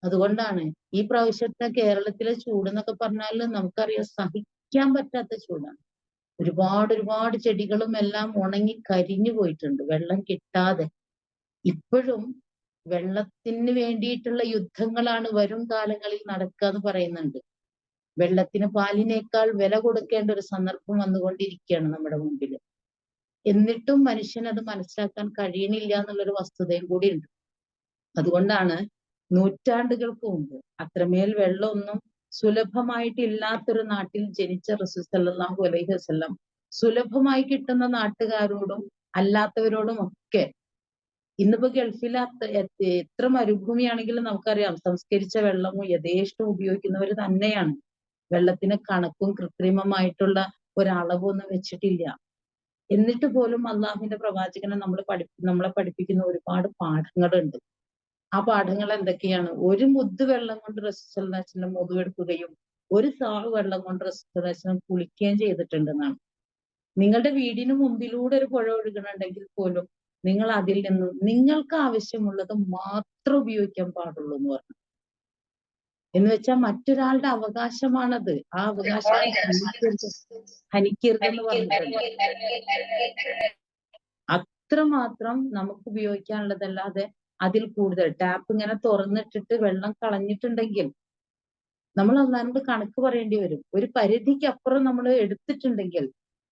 അതുകൊണ്ടാണ് ഈ പ്രാവശ്യത്തെ കേരളത്തിലെ ചൂട് എന്നൊക്കെ പറഞ്ഞാൽ നമുക്കറിയാം, സഹിക്കാൻ പറ്റാത്ത ചൂടാണ്. ഒരുപാട് ചെടികളും എല്ലാം ഉണങ്ങി കരിഞ്ഞു പോയിട്ടുണ്ട്, വെള്ളം കിട്ടാതെ. ഇപ്പോഴും വെള്ളത്തിന് വേണ്ടിയിട്ടുള്ള യുദ്ധങ്ങളാണ് വരും കാലങ്ങളിൽ നടക്കുക എന്ന് പറയുന്നുണ്ട്. വെള്ളത്തിന് പാലിനേക്കാൾ വില കൊടുക്കേണ്ട ഒരു സന്ദർഭം വന്നുകൊണ്ടിരിക്കുകയാണ് നമ്മുടെ മുമ്പിൽ. എന്നിട്ടും മനുഷ്യൻ അത് മനസ്സിലാക്കാൻ കഴിയണില്ല എന്നുള്ളൊരു വസ്തുതയും കൂടി ഉണ്ട്. അതുകൊണ്ടാണ് നൂറ്റാണ്ടുകൾക്ക് മുമ്പ് അത്രമേൽ വെള്ളമൊന്നും സുലഭമായിട്ടില്ലാത്തൊരു നാട്ടിൽ ജനിച്ച റസൂൽ സല്ലല്ലാഹു അലൈഹി വസല്ലം സുലഭമായി കിട്ടുന്ന നാട്ടുകാരോടും അല്ലാത്തവരോടും ഒക്കെ, ഇന്നിപ്പോ ഗൾഫിൽ എത്ര മരുഭൂമിയാണെങ്കിലും നമുക്കറിയാം, സംസ്കരിച്ച വെള്ളവും യഥേഷ്ടം ഉപയോഗിക്കുന്നവർ തന്നെയാണ്. വെള്ളത്തിന് കണക്കും കൃത്രിമമായിട്ടുള്ള ഒരളവൊന്നും വെച്ചിട്ടില്ല. എന്നിട്ട് പോലും അള്ളാഹുവിന്റെ പ്രവാചകനെ നമ്മളെ പഠിപ്പിക്കുന്ന ഒരുപാട് പാഠങ്ങളുണ്ട്. ആ പാഠങ്ങൾ എന്തൊക്കെയാണ്? ഒരു മുദ്ദ് വെള്ളം കൊണ്ട് റസൂൽ സ്വല്ലല്ലാഹു അലൈഹി വസല്ലം മുതുവെടുക്കുകയും ഒരു സാവ് വെള്ളം കൊണ്ട് റസൂൽ സ്വല്ലല്ലാഹു അലൈഹി വസല്ലം കുളിക്കുകയും ചെയ്തിട്ടുണ്ടെന്നാണ്. നിങ്ങളുടെ വീടിന് മുമ്പിലൂടെ ഒരു പുഴ ഒഴുകണുണ്ടെങ്കിൽ പോലും നിങ്ങൾ അതിൽ നിന്നും നിങ്ങൾക്ക് ആവശ്യമുള്ളത് മാത്രം ഉപയോഗിക്കാൻ പാടുള്ളൂ എന്ന് പറഞ്ഞു. എന്ന് വെച്ചാൽ മറ്റൊരാളുടെ അവകാശമാണത്. ആ അവകാശം ഹനിക്കരുതെന്ന് പറഞ്ഞിട്ടുണ്ട്. അത്രമാത്രം നമുക്ക് ഉപയോഗിക്കാനുള്ളതല്ലാതെ അതിൽ കൂടുതൽ. ടാപ്പ് ഇങ്ങനെ തുറന്നിട്ടിട്ട് വെള്ളം കളഞ്ഞിട്ടുണ്ടെങ്കിൽ നമ്മൾ അള്ളാഹിനോട് കണക്ക് പറയേണ്ടി വരും. ഒരു പരിധിക്കപ്പുറം നമ്മൾ എടുത്തിട്ടുണ്ടെങ്കിൽ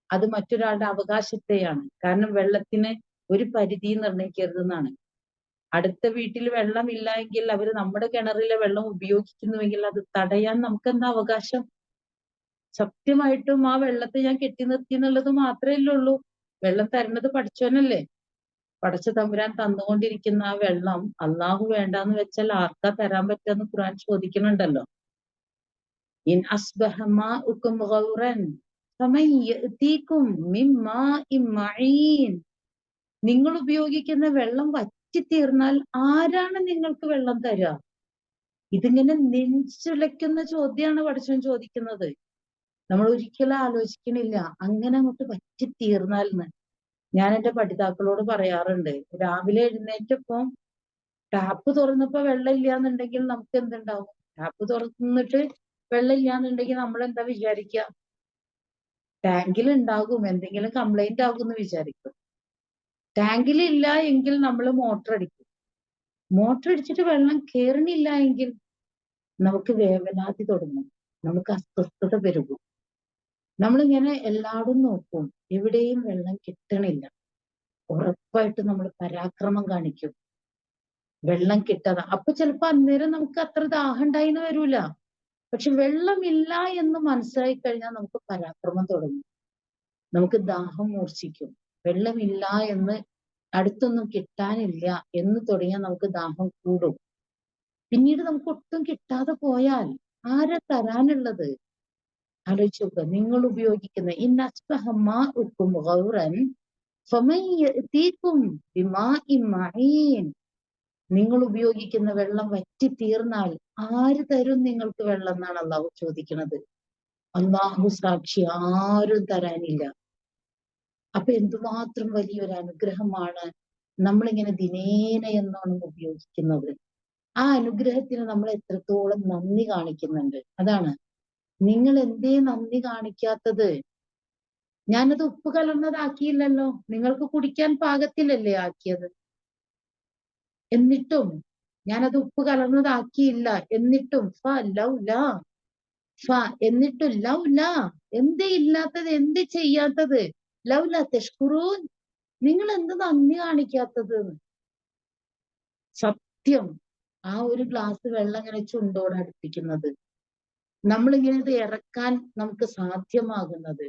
അത് മറ്റൊരാളുടെ അവകാശത്തെയാണ്. കാരണം വെള്ളത്തിന് ഒരു പരിധി നിർണ്ണയിക്കരുതെന്നാണ്. അടുത്ത വീട്ടിൽ വെള്ളമില്ല എങ്കിൽ അവര് നമ്മുടെ കിണറിലെ വെള്ളം ഉപയോഗിക്കുന്നുവെങ്കിൽ അത് തടയാൻ നമുക്ക് എന്താ അവകാശം? സത്യമായിട്ടും ആ വെള്ളത്തെ ഞാൻ കെട്ടി നിർത്തി എന്നുള്ളത് മാത്രമേ ഉള്ളൂ. വെള്ളം തരുന്നത് പടച്ചോനല്ലേ. പടച്ച തമ്പുരാൻ തന്നുകൊണ്ടിരിക്കുന്ന ആ വെള്ളം അള്ളാഹു വേണ്ടാന്ന് വെച്ചാൽ ആർക്കാ തരാൻ പറ്റുമെന്ന് ഖുർആൻ ചോദിക്കുന്നുണ്ടല്ലോ. ഇൻ അസ്ബഹ മാഉകും ഗൗറൻ ഫമൻ യഅ്തീകും മിൻ മാഇൻ മഈൻ. നിങ്ങൾ ഉപയോഗിക്കുന്ന വെള്ളം വറ്റിത്തീർന്നാൽ ആരാണ് നിങ്ങൾക്ക് വെള്ളം തരിക? ഇതിങ്ങനെ നെഞ്ചുലയ്ക്കുന്ന ചോദ്യമാണ് പടച്ചോൻ ചോദിക്കുന്നത്. നമ്മൾ ഒരിക്കലും ആലോചിക്കണില്ല അങ്ങനെ അങ്ങോട്ട് വറ്റിത്തീർന്നാൽന്ന്. ഞാൻ എന്റെ പഠിതാക്കളോട് പറയാറുണ്ട്, രാവിലെ എഴുന്നേറ്റപ്പോ ടാപ്പ് തുറന്നപ്പോ വെള്ളം ഇല്ലാന്നുണ്ടെങ്കിൽ നമുക്ക് എന്തുണ്ടാവും? ടാപ്പ് തുറന്നിട്ട് വെള്ളം ഇല്ലാന്നുണ്ടെങ്കിൽ നമ്മൾ എന്താ വിചാരിക്കുക? ടാങ്കിൽ ഉണ്ടാകും, എന്തെങ്കിലും കംപ്ലൈന്റ് ആകും എന്ന് വിചാരിക്കും. ടാങ്കിൽ ഇല്ല എങ്കിൽ നമ്മൾ മോട്ടർ അടിക്കും. മോട്ടർ അടിച്ചിട്ട് വെള്ളം കേറണില്ല എങ്കിൽ നമുക്ക് വേവലാതി തുടങ്ങും, നമുക്ക് അസ്വസ്ഥത പെരുകും. നമ്മളിങ്ങനെ എല്ലായിടും നോക്കും, എവിടെയും വെള്ളം കിട്ടണില്ല. ഉറപ്പായിട്ട് നമ്മൾ പരാക്രമം കാണിക്കും, വെള്ളം കിട്ടാതെ. അപ്പൊ ചിലപ്പോ അന്നേരം നമുക്ക് അത്ര ദാഹം ഉണ്ടായിന്ന് വരൂല. പക്ഷെ വെള്ളമില്ല എന്ന് മനസ്സിലായി കഴിഞ്ഞാൽ നമുക്ക് പരാക്രമം തുടങ്ങും, നമുക്ക് ദാഹം മൂർച്ഛിക്കും. വെള്ളമില്ല എന്ന്, അടുത്തൊന്നും കിട്ടാനില്ല എന്ന് തുടങ്ങിയാൽ നമുക്ക് ദാഹം കൂടും. പിന്നീട് നമുക്ക് ഒട്ടും കിട്ടാതെ പോയാൽ ആരാ തരാനുള്ളത്? ആലോചിച്ച് നോക്കുക. നിങ്ങൾ ഉപയോഗിക്കുന്ന നിങ്ങൾ ഉപയോഗിക്കുന്ന വെള്ളം വറ്റിത്തീർന്നാൽ ആര് തരും നിങ്ങൾക്ക് വെള്ളം എന്നാണ് അള്ളാഹു ചോദിക്കുന്നത്. അള്ളാഹു സാക്ഷി, ആരും തരാനില്ല. അപ്പൊ എന്തുമാത്രം വലിയൊരു അനുഗ്രഹമാണ് നമ്മളിങ്ങനെ ദിനേന എന്നാണ് ഉപയോഗിക്കുന്നത്. ആ അനുഗ്രഹത്തിന് നമ്മൾ എത്രത്തോളം നന്ദി കാണിക്കുന്നുണ്ട്. അതാണ്, നിങ്ങൾ എന്തേ നന്ദി കാണിക്കാത്തത്? ഞാനത് ഉപ്പ് കലർന്നതാക്കിയില്ലല്ലോ, നിങ്ങൾക്ക് കുടിക്കാൻ പാകത്തിലല്ലേ ആക്കിയത്. എന്നിട്ടും ഞാനത് ഉപ്പ് കലർന്നതാക്കിയില്ല. എന്നിട്ടും എന്നിട്ടും ലൗല, എന്തേ ഇല്ലാത്തത്? എന്ത് ചെയ്യാത്തത്? ലൗല തഷ്കുറൂൻ, നിങ്ങൾ എന്ത് നന്ദി കാണിക്കാത്തത്? സത്യം, ആ ഒരു ഗ്ലാസ് വെള്ളം ഇങ്ങനെ ചുണ്ടോട് അടുപ്പിക്കുന്നത്, നമ്മളിങ്ങനെ ഇത് ഇറക്കാൻ നമുക്ക് സാധ്യമാകുന്നത്,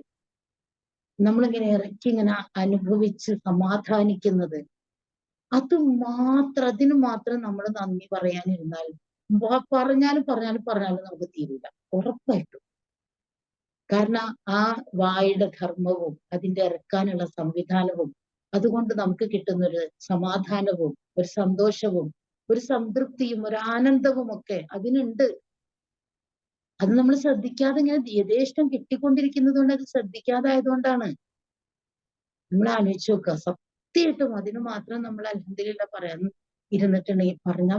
നമ്മളിങ്ങനെ ഇറക്കി ഇങ്ങനെ അനുഭവിച്ച് സമാധാനിക്കുന്നത്, അതിന് മാത്രം നമ്മൾ നന്ദി പറയാനിരുന്നാൽ പറഞ്ഞാലും നമുക്ക് തീരൂല, ഉറപ്പായിട്ടും. കാരണം ആ വായുടെ ധർമ്മവും അതിന്റെ ഇറക്കാനുള്ള സംവിധാനവും അതുകൊണ്ട് നമുക്ക് കിട്ടുന്നൊരു സമാധാനവും ഒരു സന്തോഷവും ഒരു സംതൃപ്തിയും ഒരു ആനന്ദവും ഒക്കെ അതിനുണ്ട്. അത് നമ്മൾ ശ്രദ്ധിക്കാതെ ഇങ്ങനെ യഥേഷ്ടം കിട്ടിക്കൊണ്ടിരിക്കുന്നത് കൊണ്ട് അത് ശ്രദ്ധിക്കാതായതുകൊണ്ടാണ്. നമ്മൾ ആലോചിച്ച് നോക്കുക, സത്യമായിട്ടും അതിന് മാത്രം നമ്മൾ അൽഹംദുലില്ലാ പറയാൻ ഇരുന്നിട്ടുണ്ടെങ്കിൽ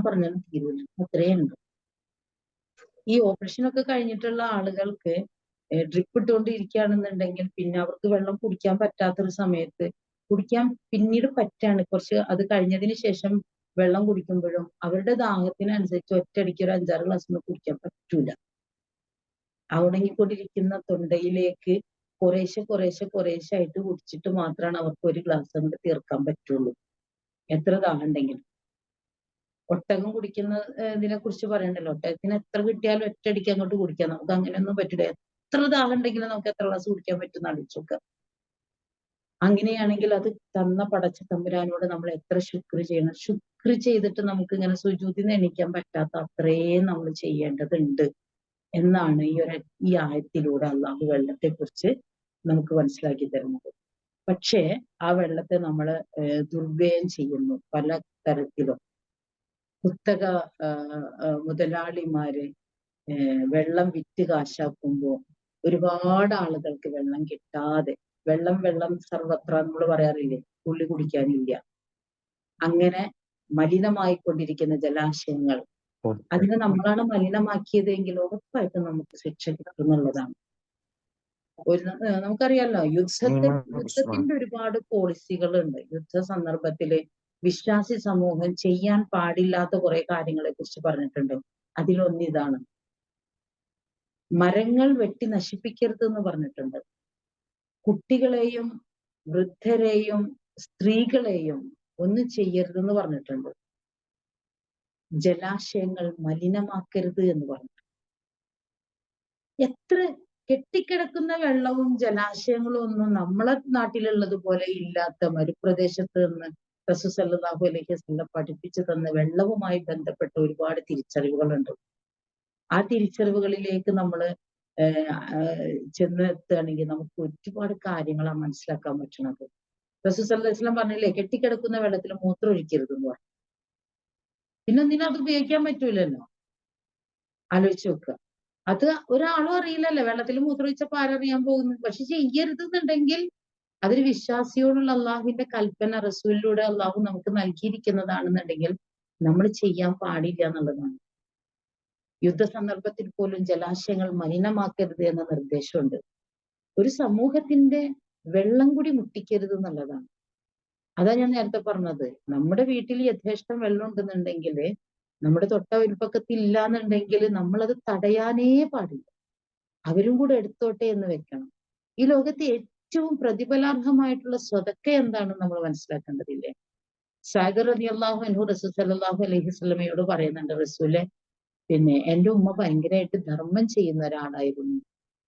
പറഞ്ഞാലും തീരൂല, അത്രേ ഉണ്ട്. ഈ ഓപ്പറേഷൻ ഒക്കെ കഴിഞ്ഞിട്ടുള്ള ആളുകൾക്ക് ഡ്രിപ്പ് ഇട്ടുകൊണ്ടിരിക്കുകയാണെന്നുണ്ടെങ്കിൽ പിന്നെ അവർക്ക് വെള്ളം കുടിക്കാൻ പറ്റാത്തൊരു സമയത്ത് കുടിക്കാൻ പിന്നീട് പറ്റാണ്, കുറച്ച് അത് കഴിഞ്ഞതിന് ശേഷം വെള്ളം കുടിക്കുമ്പോഴും അവരുടെ ദാഹത്തിനനുസരിച്ച് ഒറ്റയടിക്ക് ഒരു 5-6 ഗ്ലാസ് ഒന്നും കുടിക്കാൻ പറ്റൂല. ഉണങ്ങിക്കൊണ്ടിരിക്കുന്ന തൊണ്ടയിലേക്ക് കുറേശ്ശെ ആയിട്ട് കുടിച്ചിട്ട് മാത്രമാണ് അവർക്ക് ഒരു ഗ്ലാസ് കൊണ്ട് തീർക്കാൻ പറ്റുള്ളൂ, എത്ര ദാഹം ഉണ്ടെങ്കിലും. ഒട്ടകം കുടിക്കുന്ന ഇതിനെ കുറിച്ച് പറയണ്ടല്ലോ, ഒട്ടകത്തിന് എത്ര കിട്ടിയാലും ഒറ്റയടിക്ക് അങ്ങോട്ട് കുടിക്കാം. നമുക്ക് അങ്ങനെയൊന്നും പറ്റില്ല. എത്ര ദാഹം ഉണ്ടെങ്കിലും നമുക്ക് എത്ര ഗ്ലാസ് കുടിക്കാൻ പറ്റുന്ന ആലോചിച്ച് നോക്കുക. അങ്ങനെയാണെങ്കിൽ അത് തന്ന പടച്ച തമ്പുരാനോട് നമ്മൾ എത്ര ശുക്ർ ചെയ്യണം. ശുക്ർ ചെയ്തിട്ട് നമുക്ക് ഇങ്ങനെ സുജൂദിന്ന് എണീക്കാൻ പറ്റാത്ത അത്രയും നമ്മൾ ചെയ്യേണ്ടതുണ്ട് എന്നാണ് ഈ ആയത്തിലൂടെ അള്ളാഹു വെള്ളത്തെ കുറിച്ച് നമുക്ക് മനസ്സിലാക്കി തരുന്നത്. പക്ഷേ ആ വെള്ളത്തെ നമ്മൾ ദുർവ്യയം ചെയ്യുന്നു പല തരത്തിലും. കുത്തക മുതലാളിമാര് വെള്ളം വിറ്റ് കാശാക്കുമ്പോൾ ഒരുപാട് ആളുകൾക്ക് വെള്ളം കിട്ടാതെ, വെള്ളം സർവത്ര നമ്മൾ പറയാറില്ലേ, തുള്ളി കുടിക്കാനില്ല, അങ്ങനെ മലിനമായിക്കൊണ്ടിരിക്കുന്ന ജലാശയങ്ങൾ, അതിന് നമ്മളാണ് മലിനമാക്കിയതെങ്കിൽ ഉറപ്പായിട്ടും നമുക്ക് ശിക്ഷ കിട്ടുന്നുള്ളതാണ്. നമുക്കറിയാലോ, യുദ്ധത്തിന്റെ ഒരുപാട് പോളിസികളുണ്ട്. യുദ്ധ സന്ദർഭത്തില് വിശ്വാസി സമൂഹം ചെയ്യാൻ പാടില്ലാത്ത കുറെ കാര്യങ്ങളെ കുറിച്ച് പറഞ്ഞിട്ടുണ്ട്. അതിലൊന്നിതാണ്, മരങ്ങൾ വെട്ടി നശിപ്പിക്കരുത് എന്ന് പറഞ്ഞിട്ടുണ്ട്. കുട്ടികളെയും വൃദ്ധരെയും സ്ത്രീകളെയും ഒന്നും ചെയ്യരുതെന്ന് പറഞ്ഞിട്ടുണ്ട്. ജലാശയങ്ങൾ മലിനമാക്കരുത് എന്ന് പറഞ്ഞു. എത്ര കെട്ടിക്കിടക്കുന്ന വെള്ളവും ജലാശയങ്ങളും ഒന്നും നമ്മളെ നാട്ടിലുള്ളത് പോലെ ഇല്ലാത്ത മരുപ്രദേശത്ത് നിന്ന് റസൂൽ സല്ലല്ലാഹു അലൈഹി വസല്ലം പഠിപ്പിച്ചു തന്ന വെള്ളവുമായി ബന്ധപ്പെട്ട ഒരുപാട് തിരിച്ചറിവുകളുണ്ട്. ആ തിരിച്ചറിവുകളിലേക്ക് നമ്മൾ ചെന്നെത്തുകയാണെങ്കിൽ നമുക്ക് ഒരുപാട് കാര്യങ്ങളാണ് മനസ്സിലാക്കാൻ പറ്റുന്നത്. റസൂൽ സല്ലല്ലാഹു അലൈഹി വസല്ലം പറഞ്ഞില്ലേ, കെട്ടിക്കിടക്കുന്ന വെള്ളത്തിൽ മൂത്രം ഒഴിക്കരുതെന്ന് പറഞ്ഞു. പിന്നെ എന്തിനാ അത് ഉപയോഗിക്കാൻ പറ്റൂലല്ലോ. ആലോചിച്ച് നോക്കുക. അത് ഒരാളും അറിയില്ലല്ലോ, വെള്ളത്തിൽ മൂത്രമൊഴിച്ചപ്പോ ആരറിയാൻ പോകുന്നു. പക്ഷെ ചെയ്യരുതെന്നുണ്ടെങ്കിൽ അതൊരു വിശ്വാസിയോടുള്ള അള്ളാഹുവിന്റെ കൽപ്പന, റസൂലിലൂടെ അള്ളാഹു നമുക്ക് നൽകിയിരിക്കുന്നതാണെന്നുണ്ടെങ്കിൽ നമ്മൾ ചെയ്യാൻ പാടില്ല എന്നുള്ളതാണ്. യുദ്ധസന്ദർഭത്തിൽ പോലും ജലാശയങ്ങൾ മലിനമാക്കരുത് എന്ന നിർദ്ദേശമുണ്ട്. ഒരു സമൂഹത്തിന്റെ വെള്ളം കൂടി മുട്ടിക്കരുത് എന്നുള്ളതാണ്. അതാ ഞാൻ നേരത്തെ പറഞ്ഞത്. നമ്മുടെ വീട്ടിൽ യഥേഷ്ടം വെള്ളം ഉണ്ടെന്നുണ്ടെങ്കിൽ, നമ്മുടെ തൊട്ട അയൽപക്കത്തിൽ ഇല്ലാന്നുണ്ടെങ്കിൽ നമ്മളത് തടയാനേ പാടില്ല. അവരും കൂടെ എടുത്തോട്ടെ എന്ന് വെക്കണം. ഈ ലോകത്തെ ഏറ്റവും പ്രതിഫലാർഹമായിട്ടുള്ള സ്വതക്ക എന്താണെന്ന് നമ്മൾ മനസ്സിലാക്കേണ്ടതില്ലേ? സഅദ് റളിയല്ലാഹു അൻഹു റസൂൽ സല്ലല്ലാഹു അലൈഹി വസല്ലമയോട് പറയുന്നുണ്ട്, റസൂലെ, പിന്നെ എന്റെ ഉമ്മ ഭയങ്കരമായിട്ട് ധർമ്മം ചെയ്യുന്ന ഒരാളായിരുന്നു.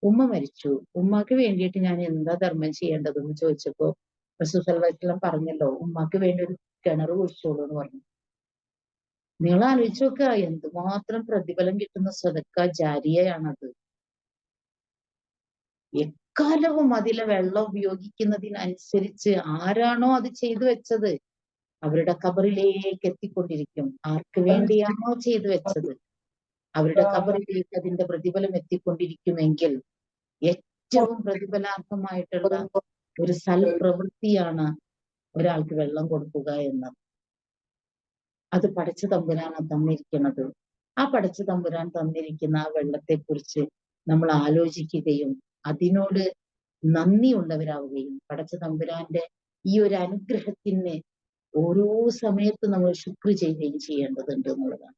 ഉമ്മ മരിച്ചു. ഉമ്മാക്ക് വേണ്ടിയിട്ട് ഞാൻ എന്താ ധർമ്മം ചെയ്യേണ്ടതെന്ന് ചോദിച്ചപ്പോ റസൂൽ സല്ലല്ലാഹു അലൈഹി വസല്ലം പറഞ്ഞല്ലോ, ഉമ്മാക്ക് വേണ്ടി ഒരു കിണർ കുഴിച്ചോളൂ എന്ന് പറഞ്ഞു. നിങ്ങൾ ആലോചിച്ച് നോക്കുക, എന്തുമാത്രം പ്രതിഫലം കിട്ടുന്ന സദക്ക ജാരിയയാണത്. എക്കാലവും അതിലെ വെള്ളം ഉപയോഗിക്കുന്നതിനനുസരിച്ച് ആരാണോ അത് ചെയ്തു വെച്ചത് അവരുടെ ഖബറിലേക്ക് എത്തിക്കൊണ്ടിരിക്കും. ആർക്ക് വേണ്ടിയാണോ ചെയ്തു വെച്ചത് അവരുടെ ഖബറിലേക്ക് അതിന്റെ പ്രതിഫലം എത്തിക്കൊണ്ടിരിക്കുമെങ്കിൽ ഏറ്റവും പ്രതിഫലാർഹമായിട്ടുള്ള ഒരു സൽപ്രവൃത്തിയാണ് ഒരാൾക്ക് വെള്ളം കൊടുക്കുക എന്നത്. അത് പടച്ച തമ്പുരാനാണ് തന്നിരിക്കുന്നത്. ആ പടച്ച തമ്പുരാൻ തന്നിരിക്കുന്ന ആ വെള്ളത്തെക്കുറിച്ച് നമ്മൾ ആലോചിക്കുകയും അതിനോട് നന്ദിയുള്ളവരാവുകയും പടച്ച തമ്പുരാന്റെ ഈ ഒരു അനുഗ്രഹത്തിന് ഓരോ സമയത്തും നമ്മൾ ശുക്ർ ചെയ്യുകയും ചെയ്യേണ്ടതുണ്ട് എന്നുള്ളതാണ്.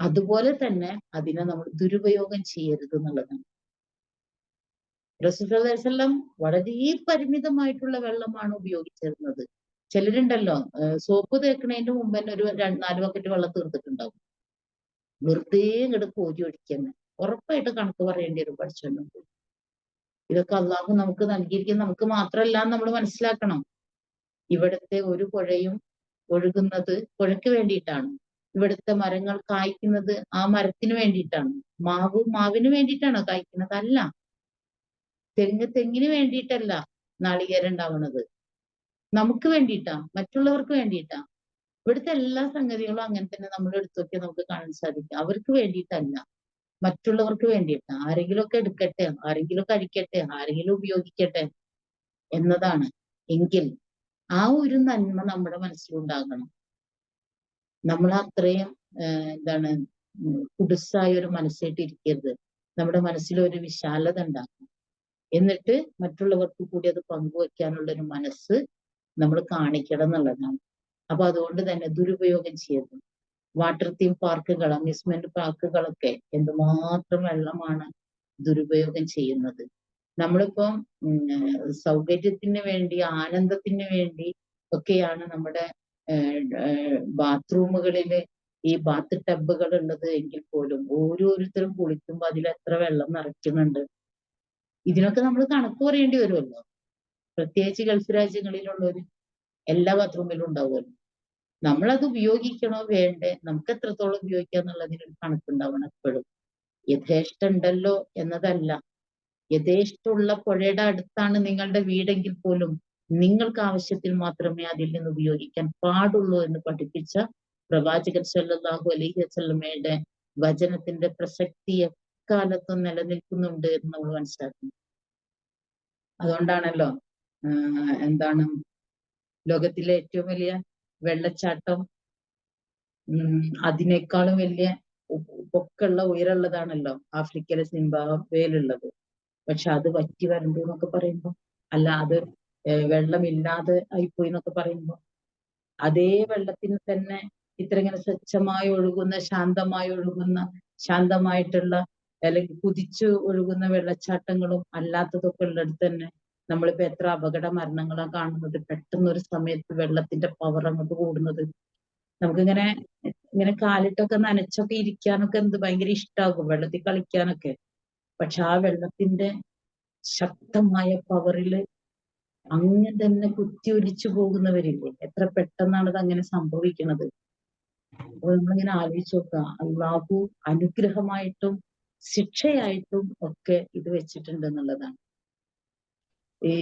അതുപോലെ തന്നെ അതിനെ നമ്മൾ ദുരുപയോഗം ചെയ്യരുത് എന്നുള്ളതാണ്. റസൂൽ സല്ലല്ലാഹു അലൈഹി വസല്ലം വളരെ പരിമിതമായിട്ടുള്ള വെള്ളമാണ് ഉപയോഗിച്ചിരുന്നത്. ചിലരുണ്ടല്ലോ, സോപ്പ് തേക്കണതിന്റെ മുമ്പ് തന്നെ ഒരു 4 ബക്കറ്റ് വെള്ളം തീർത്തിട്ടുണ്ടാവും. വെറുതെ ഇങ്ങോട്ട് കോരി ഒഴിക്കുന്ന ഉറപ്പായിട്ട് കണക്ക് പറയേണ്ടി വരും പഠിച്ചോണ്ട്. ഇതൊക്കെ അള്ളാഹു നമുക്ക് നൽകിയിരിക്കുന്നത് നമുക്ക് മാത്രമല്ല നമ്മൾ മനസ്സിലാക്കണം. ഇവിടുത്തെ ഒരു പുഴയും ഒഴുകുന്നത് പുഴയ്ക്ക് വേണ്ടിയിട്ടാണ്. ഇവിടുത്തെ മരങ്ങൾ കായ്ക്കുന്നത് ആ മരത്തിന് വേണ്ടിയിട്ടാണ്. മാവിന് വേണ്ടിയിട്ടാണോ കായ്ക്കുന്നത്? അല്ല. തെങ്ങിന് വേണ്ടിയിട്ടല്ല നാളികേരം ഉണ്ടാവുന്നത്. നമുക്ക് വേണ്ടിയിട്ടാ, മറ്റുള്ളവർക്ക് വേണ്ടിയിട്ടാ. ഇവിടുത്തെ എല്ലാ സംഗതികളും അങ്ങനെ തന്നെ നമ്മൾ എടുത്തു നോക്കിയാൽ നമുക്ക് കാണാൻ സാധിക്കും. അവർക്ക് വേണ്ടിയിട്ടല്ല, മറ്റുള്ളവർക്ക് വേണ്ടിയിട്ടാ. ആരെങ്കിലും ഒക്കെ എടുക്കട്ടെ, ആരെങ്കിലും കഴിക്കട്ടെ, ആരെങ്കിലും ഉപയോഗിക്കട്ടെ എന്നതാണ്. എങ്കിൽ ആ ഒരു നന്മ നമ്മുടെ മനസ്സിലുണ്ടാകണം. നമ്മൾ അത്രയും എന്താണ് കുടുസായ ഒരു മനസ്സായിട്ട് ഇരിക്കരുത്. നമ്മുടെ മനസ്സിൽ ഒരു വിശാലത ഉണ്ടാക്കണം. എന്നിട്ട് മറ്റുള്ളവർക്ക് കൂടി അത് പങ്കുവെക്കാനുള്ള ഒരു മനസ്സ് നമ്മൾ കാണിക്കണം എന്നുള്ളതാണ്. അപ്പൊ അതുകൊണ്ട് തന്നെ ദുരുപയോഗം ചെയ്യരുത്. വാട്ടർ തീം പാർക്കുകൾ, അമ്യൂസ്മെന്റ് പാർക്കുകളൊക്കെ എന്തുമാത്രം വെള്ളമാണ് ദുരുപയോഗം ചെയ്യുന്നത്. നമ്മളിപ്പം സൗകര്യത്തിന് വേണ്ടി, ആനന്ദത്തിന് വേണ്ടി ഒക്കെയാണ് നമ്മുടെ ബാത്റൂമുകളില് ഈ ബാത്ത് ടബുകൾ ഉള്ളത് എങ്കിൽ പോലും ഓരോരുത്തരും കുളിക്കുമ്പോൾ അതിൽ എത്ര വെള്ളം നിറയ്ക്കുന്നുണ്ട്. ഇതിനൊക്കെ നമ്മൾ കണക്ക് പറയേണ്ടി വരുമല്ലോ. പ്രത്യേകിച്ച് ഗൾഫ് രാജ്യങ്ങളിലുള്ളവര് എല്ലാ ബാത്റൂമിലും ഉണ്ടാവുമല്ലോ. നമ്മളത് ഉപയോഗിക്കണോ വേണ്ടേ, നമുക്ക് എത്രത്തോളം ഉപയോഗിക്കുക എന്നുള്ളതിനൊരു കണക്കുണ്ടാവണം എപ്പോഴും. യഥേഷ്ടം ഉണ്ടല്ലോ എന്നതല്ല. യഥേഷ്ടമുള്ള പുഴയുടെ അടുത്താണ് നിങ്ങളുടെ വീടെങ്കിൽ പോലും നിങ്ങൾക്ക് ആവശ്യത്തിൽ മാത്രമേ അതിൽ നിന്ന് ഉപയോഗിക്കാൻ പാടുള്ളൂ എന്ന് പഠിപ്പിച്ച പ്രവാചകൻ സല്ലല്ലാഹു അലൈഹി വസല്ലമയുടെ വചനത്തിന്റെ പ്രസക്തി എക്കാലത്തും നിലനിൽക്കുന്നുണ്ട് എന്ന് നമ്മൾ മനസ്സിലാക്കുന്നു. അതുകൊണ്ടാണല്ലോ എന്താണ് ലോകത്തിലെ ഏറ്റവും വലിയ വെള്ളച്ചാട്ടം അതിനേക്കാളും വലിയ പൊക്കമുള്ള ഉയരമുള്ളതാണല്ലോ ആഫ്രിക്കയിലെ സിംബാബ്വേയിലുള്ളത്. പക്ഷെ അത് വറ്റി വരണ്ടു എന്നൊക്കെ പറയുമ്പോ, അല്ല അത് വെള്ളമില്ലാതെ ആയിപ്പോയി എന്നൊക്കെ പറയുമ്പോ, അതേ വെള്ളത്തിന് തന്നെ ഇത്ര ഇങ്ങനെ സ്വച്ഛമായി ഒഴുകുന്ന, ശാന്തമായി ഒഴുകുന്ന, ശാന്തമായിട്ടുള്ള അല്ലെങ്കിൽ കുതിച്ചു ഒഴുകുന്ന വെള്ളച്ചാട്ടങ്ങളും അല്ലാത്തതൊക്കെ ഉള്ളിടത്ത് തന്നെ നമ്മളിപ്പോ എത്ര അപകട മരണങ്ങളാണ് കാണുന്നത്. പെട്ടെന്നൊരു സമയത്ത് വെള്ളത്തിന്റെ പവർ അങ്ങോട്ട് കൂടുന്നത്. നമുക്കിങ്ങനെ ഇങ്ങനെ കാലിട്ടൊക്കെ നനച്ചൊക്കെ ഇരിക്കാനൊക്കെ ഭയങ്കര ഇഷ്ടാകും, വെള്ളത്തിൽ കളിക്കാനൊക്കെ. പക്ഷെ ആ വെള്ളത്തിന്റെ ശക്തമായ പവറില് അങ്ങനെ തന്നെ കുത്തി ഒലിച്ചു പോകുന്നവരില്ലേ, എത്ര പെട്ടെന്നാണ് ഇത് അങ്ങനെ സംഭവിക്കുന്നത്. അപ്പൊ നമ്മളിങ്ങനെ ആലോചിച്ച് നോക്കുക, അള്ളാഹു അനുഗ്രഹമായിട്ടും ശിക്ഷയായിട്ടും ഒക്കെ ഇത് വെച്ചിട്ടുണ്ട് എന്നുള്ളതാണ്. ഈ